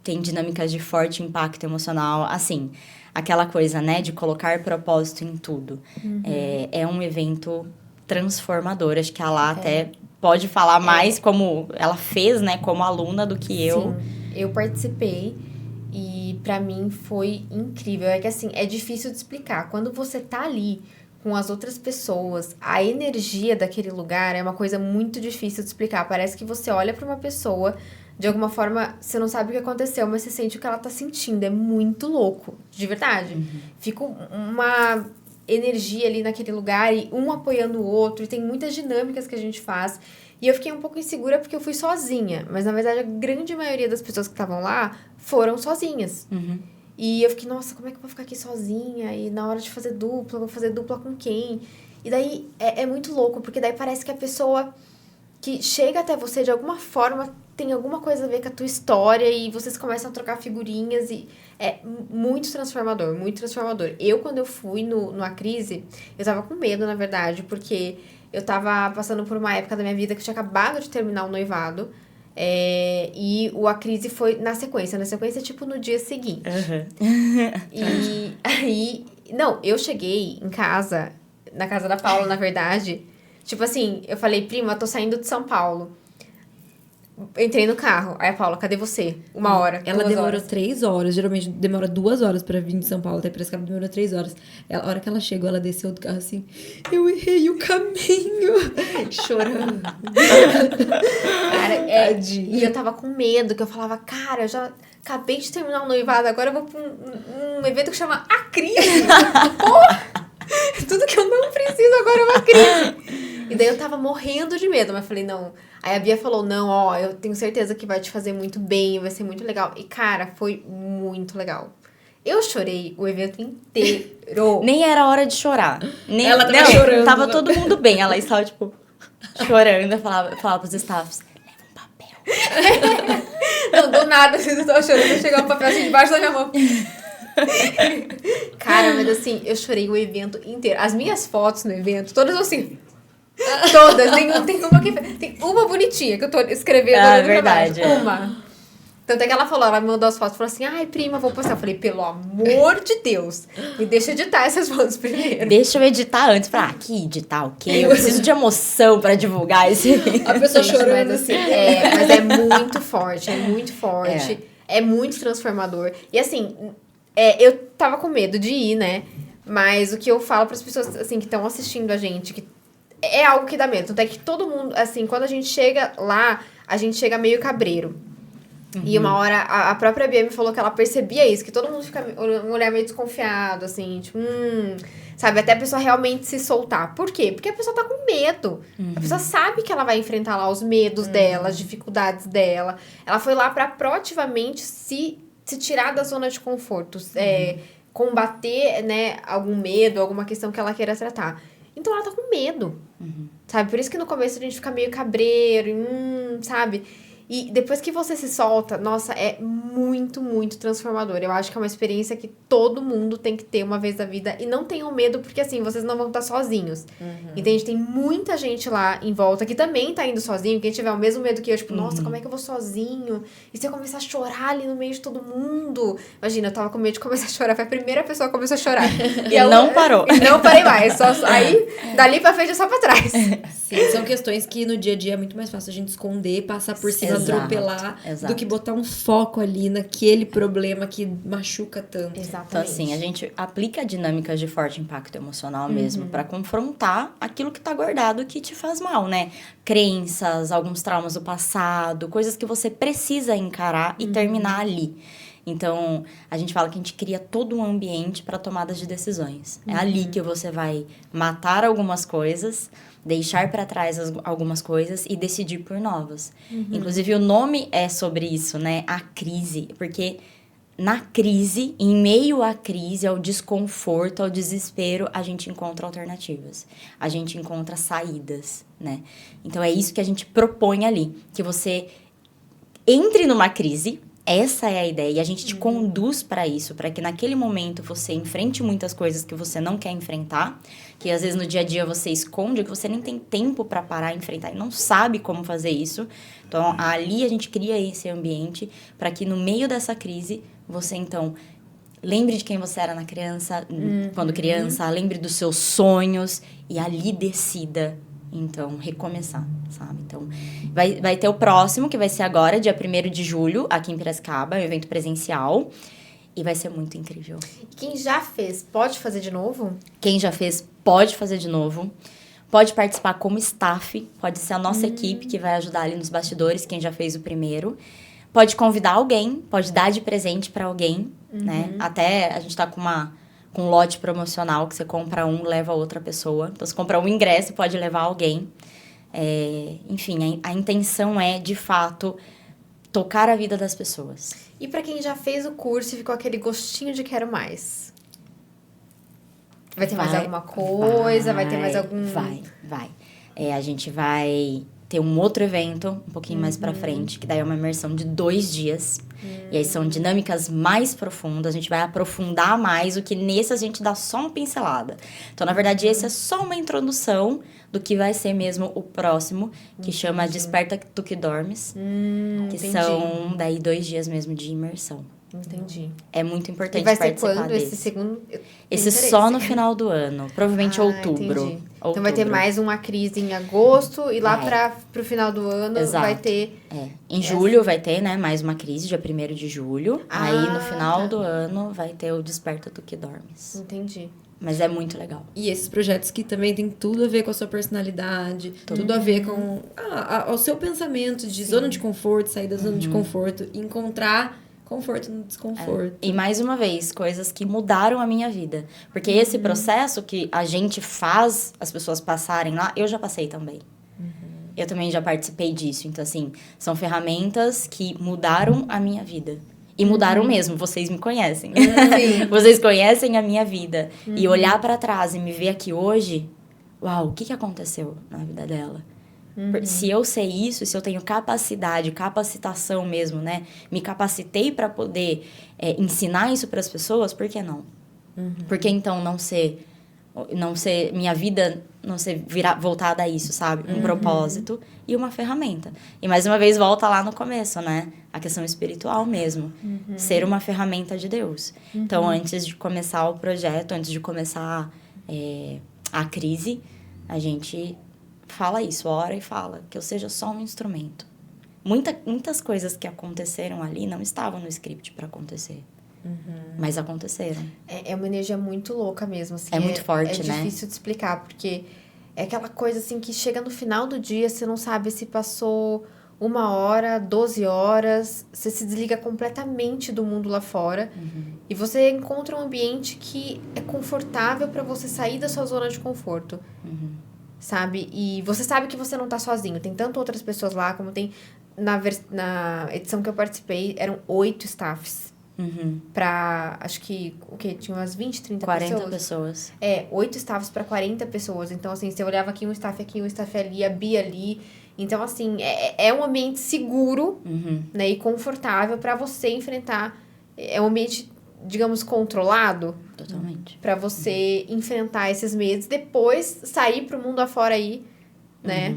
tem dinâmicas de forte impacto emocional, assim... Aquela coisa, né, de colocar propósito em tudo. É um evento transformador. Acho que a Lá até pode falar mais como ela fez, né, como aluna do que eu. Sim, eu participei e pra mim foi incrível. É que assim, é difícil de explicar. Quando você tá ali com as outras pessoas, a energia daquele lugar é uma coisa muito difícil de explicar. Parece que você olha pra uma pessoa... De alguma forma, você não sabe o que aconteceu, mas você sente o que ela tá sentindo. É muito louco, de verdade. Fica energia ali naquele lugar e um apoiando o outro, e tem muitas dinâmicas que a gente faz. E eu fiquei um pouco insegura porque eu fui sozinha, mas na verdade a grande maioria das pessoas que estavam lá foram sozinhas. Uhum. E eu fiquei, nossa, como é que eu vou ficar aqui sozinha? E na hora de fazer dupla, eu vou fazer dupla com quem? E daí é muito louco, porque daí parece que a pessoa que chega até você de alguma forma tem alguma coisa a ver com a tua história e vocês começam a trocar figurinhas e é muito transformador, muito transformador. Eu, quando eu fui no A Crise, eu tava com medo, na verdade, porque eu tava passando por uma época da minha vida que eu tinha acabado de terminar o noivado. E A Crise foi na sequência, tipo, no dia seguinte. E aí, não, eu cheguei em casa, na casa da Paula, na verdade, tipo assim, eu falei, prima, eu tô saindo de São Paulo. Entrei no carro. Aí a Paula, cadê você? 1 hora. Ela 2 demorou horas. 3 horas. Geralmente demora 2 horas pra vir de São Paulo. Até parece que ela demorou 3 horas. A hora que ela chegou, ela desceu do carro assim. Eu errei o caminho. Chorando. Cara, e eu tava com medo, que eu falava, cara, eu já acabei de terminar o noivado, agora eu vou pra um evento que chama A Crise. Porra! Tudo que eu não preciso agora é uma crise. E daí eu tava morrendo de medo, mas falei, não. Aí a Bia falou, não, ó, eu tenho certeza que vai te fazer muito bem, vai ser muito legal. E, cara, foi muito legal. Eu chorei o evento inteiro. Nem era hora de chorar. Ela tava chorando. Tava todo mundo bem. Ela estava, tipo, chorando. Eu falava pros staffs, leva um papel. Não, do nada, assim, eu tava chorando. Eu chegava um papel assim debaixo da minha mão. Cara, mas assim, eu chorei o evento inteiro. As minhas fotos no evento, todas assim... Todas, tem uma bonitinha que eu tô escrevendo. Ah, verdade. Uma. Tanto é que ela me mandou as fotos, falou assim, ai, prima, vou postar. Eu falei, pelo amor de Deus, me deixa editar essas fotos primeiro. Deixa eu editar antes. Falei, que editar o quê? Eu preciso de emoção pra divulgar esse A pessoa chorando assim. Mas é muito forte, é muito transformador. E assim, eu tava com medo de ir, né? Mas o que eu falo pras pessoas, assim, que estão assistindo a gente, que é algo que dá medo. Tanto é que todo mundo, assim, quando a gente chega lá, a gente chega meio cabreiro. Uhum. E uma hora, a própria Bia me falou que ela percebia isso, que todo mundo fica um olhar meio desconfiado, assim, tipo, sabe? Até a pessoa realmente se soltar. Por quê? Porque a pessoa tá com medo. Uhum. A pessoa sabe que ela vai enfrentar lá os medos dela, as dificuldades dela. Ela foi lá pra proativamente se tirar da zona de conforto, combater, né, algum medo, alguma questão que ela queira tratar. Então ela tá com medo, sabe? Por isso que no começo a gente fica meio cabreiro, sabe? E depois que você se solta, nossa, é muito, muito transformador. Eu acho que é uma experiência que todo mundo tem que ter uma vez na vida. E não tenham medo, porque assim, vocês não vão estar sozinhos. Entende? Tem muita gente lá em volta que também tá indo sozinho. Quem tiver o mesmo medo que eu, tipo, nossa, como é que eu vou sozinho? E se eu começar a chorar ali no meio de todo mundo? Imagina, eu tava com medo de começar a chorar. Foi a primeira pessoa que começou a chorar. E não parou. E não parei mais. Aí, dali pra frente é só pra trás. Sim, são questões que no dia a dia é muito mais fácil a gente esconder, passar por cima, atropelar, do que botar um foco ali naquele problema que machuca tanto. Exatamente. Então, assim, a gente aplica dinâmicas de forte impacto emocional mesmo pra confrontar aquilo que tá guardado que te faz mal, né? Crenças, alguns traumas do passado, coisas que você precisa encarar e terminar ali. Então, a gente fala que a gente cria todo um ambiente para tomadas de decisões. É ali que você vai matar algumas coisas, deixar para trás algumas coisas e decidir por novas. Inclusive, o nome é sobre isso, né? A crise. Porque na crise, em meio à crise, ao desconforto, ao desespero, a gente encontra alternativas. A gente encontra saídas, né? Então, é isso que a gente propõe ali. Que você entre numa crise... Essa é a ideia, e a gente te conduz para isso, para que naquele momento você enfrente muitas coisas que você não quer enfrentar, que às vezes no dia a dia você esconde, que você nem tem tempo para parar e enfrentar e não sabe como fazer isso. Então, ali a gente cria esse ambiente para que no meio dessa crise você, então, lembre de quem você era na criança, quando criança, lembre dos seus sonhos e ali decida. Então, recomeçar, sabe? Então, vai ter o próximo, que vai ser agora, dia 1º de julho, aqui em Piracicaba, um evento presencial. E vai ser muito incrível. Quem já fez, pode fazer de novo? Quem já fez, pode fazer de novo. Pode participar como staff, pode ser a nossa equipe que vai ajudar ali nos bastidores, quem já fez o primeiro. Pode convidar alguém, pode dar de presente para alguém, né? Até a gente tá com com lote promocional, que você compra um, leva outra pessoa. Então, você compra um ingresso, pode levar alguém. Enfim, a intenção é, de fato, tocar a vida das pessoas. E para quem já fez o curso e ficou aquele gostinho de quero mais? Vai ter mais alguma coisa? Vai ter mais algum... Vai. A gente vai ter um outro evento, um pouquinho mais pra frente, que daí é uma imersão de 2 dias. E aí são dinâmicas mais profundas, a gente vai aprofundar mais, o que nesse a gente dá só uma pincelada. Então, na verdade, esse é só uma introdução do que vai ser mesmo o próximo, que chama Desperta Tu Que Dormes, que entendi. São daí 2 dias mesmo de imersão. Entendi. É muito importante E vai ser participar quando desse. esse segundo... Esse só no final do ano, provavelmente outubro. Entendi. Então vai ter mais uma crise em agosto e lá pro final do ano vai ter... Em julho vai ter, né, mais uma crise, dia 1º de julho. Aí no final do ano vai ter o Desperta Tu Que Dormes. Entendi. Mas é muito legal. E esses projetos que também tem tudo a ver com a sua personalidade, tudo a ver com o seu pensamento de zona de conforto, sair da zona de conforto, encontrar conforto no desconforto. E mais uma vez, coisas que mudaram a minha vida. Porque esse processo que a gente faz as pessoas passarem lá, eu já passei também. Eu também já participei disso. Então, assim, são ferramentas que mudaram a minha vida. E mudaram mesmo, vocês me conhecem. Vocês conhecem a minha vida. E olhar pra trás e me ver aqui hoje, uau, o que aconteceu na vida dela? Se eu sei isso, se eu tenho capacidade, capacitação mesmo, né? Me capacitei para poder ensinar isso para as pessoas, por que não? Por que então não ser minha vida não ser voltada a isso, sabe? Um propósito e uma ferramenta. E mais uma vez volta lá no começo, né? A questão espiritual mesmo. Ser uma ferramenta de Deus. Então, antes de começar o projeto, antes de começar a crise, a gente fala isso, ora e fala, que eu seja só um instrumento. Muitas coisas que aconteceram ali não estavam no script para acontecer. Mas aconteceram. É uma energia muito louca mesmo, assim. É muito forte, né? É difícil de explicar, porque é aquela coisa, assim, que chega no final do dia, você não sabe se passou 1 hora, 12 horas, você se desliga completamente do mundo lá fora e você encontra um ambiente que é confortável para você sair da sua zona de conforto. Sabe? E você sabe que você não tá sozinho. Tem tanto outras pessoas lá, como tem... Na edição que eu participei, eram 8 staffs. Pra, acho que, tinha umas 20, 30 40 pessoas. 8 staffs pra 40 pessoas. Então, assim, você olhava aqui, um staff ali, a Bia ali. Então, assim, é um ambiente seguro, né? E confortável pra você enfrentar. É um ambiente, digamos, controlado. Totalmente. Pra você enfrentar esses medos. Depois, sair pro mundo afora aí, né?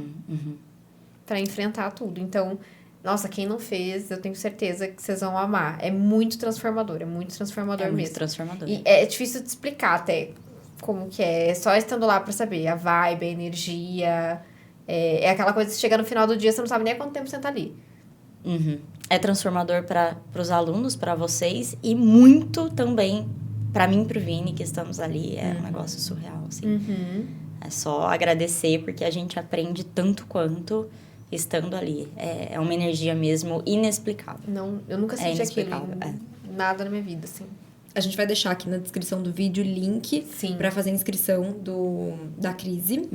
Pra enfrentar tudo. Então, nossa, quem não fez, eu tenho certeza que vocês vão amar. É muito transformador mesmo. Muito transformador. E é difícil de explicar até como que é. É só estando lá pra saber. A vibe, a energia. É aquela coisa que chega no final do dia, você não sabe nem há quanto tempo você tá ali. É transformador para os alunos, para vocês. E muito também para mim e pro Vini, que estamos ali. É um negócio surreal, assim. É só agradecer, porque a gente aprende tanto quanto... estando ali. É uma energia mesmo inexplicável. Não, eu nunca senti aquilo. Nada na minha vida, assim. A gente vai deixar aqui na descrição do vídeo o link para fazer a inscrição da crise.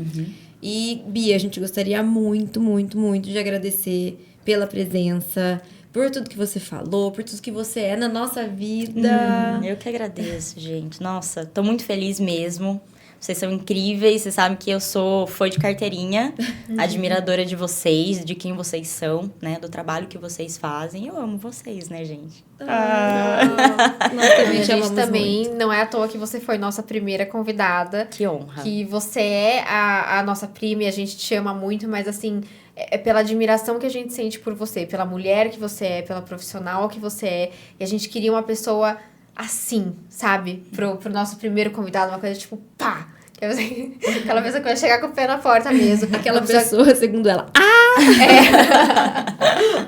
E, Bia, a gente gostaria muito, muito, muito de agradecer pela presença, por tudo que você falou, por tudo que você é na nossa vida. Eu que agradeço, gente. Nossa, tô muito feliz mesmo. Vocês são incríveis, vocês sabem que eu sou fã de carteirinha, admiradora de vocês, de quem vocês são, né? Do trabalho que vocês fazem. Eu amo vocês, né, gente? Nós também te amamos muito. Não é à toa que você foi nossa primeira convidada. Que honra. Que você é a nossa prima e a gente te ama muito, mas assim... É pela admiração que a gente sente por você, pela mulher que você é, pela profissional que você é. E a gente queria uma pessoa... assim, sabe? Pro nosso primeiro convidado, uma coisa tipo, pá! Aquela pessoa que vai chegar com o pé na porta mesmo. Aquela pessoa, segundo ela,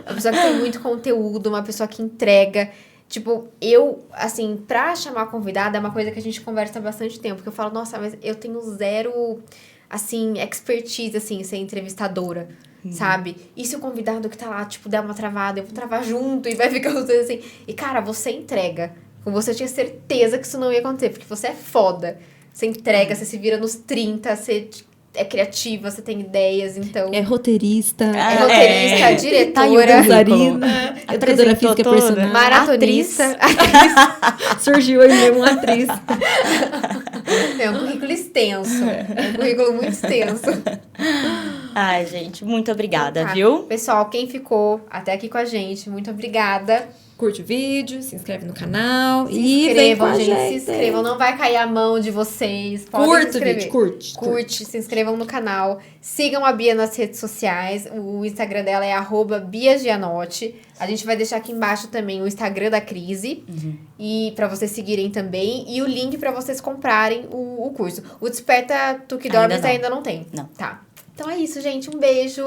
uma pessoa que tem muito conteúdo, uma pessoa que entrega. Tipo, eu, assim, pra chamar convidada é uma coisa que a gente conversa há bastante tempo. Que eu falo, nossa, mas eu tenho zero, assim, expertise, assim, ser entrevistadora. Sabe? E se o convidado que tá lá, tipo, der uma travada, eu vou travar junto e vai ficar assim. E, cara, você entrega. Com você eu tinha certeza que isso não ia acontecer, porque você é foda. Você entrega, você se vira nos 30, você é criativa, você tem ideias, então... É roteirista. É roteirista, diretora, tá aí o dançarina, educadora física personal, maratonista. atriz. Surgiu aí mesmo uma atriz. É um currículo extenso. É um currículo muito extenso. Ai, gente, muito obrigada, Tá. viu? Pessoal, quem ficou até aqui com a gente, muito obrigada. Curte o vídeo, se inscreve no canal Se e vem com inscrevam, a gente. gente. Se inscrevam, não vai cair a mão de vocês. Podem Curta se o inscrever. vídeo, curte. Curte, se inscrevam no canal. Sigam a Bia nas redes sociais. O Instagram dela é @BiaGianotti. A gente vai deixar aqui embaixo também o Instagram da Crise. E para vocês seguirem também. E o link para vocês comprarem o curso. O Desperta Tu Que Dormes ainda não tem. Não. Tá. Então é isso, gente. Um beijo.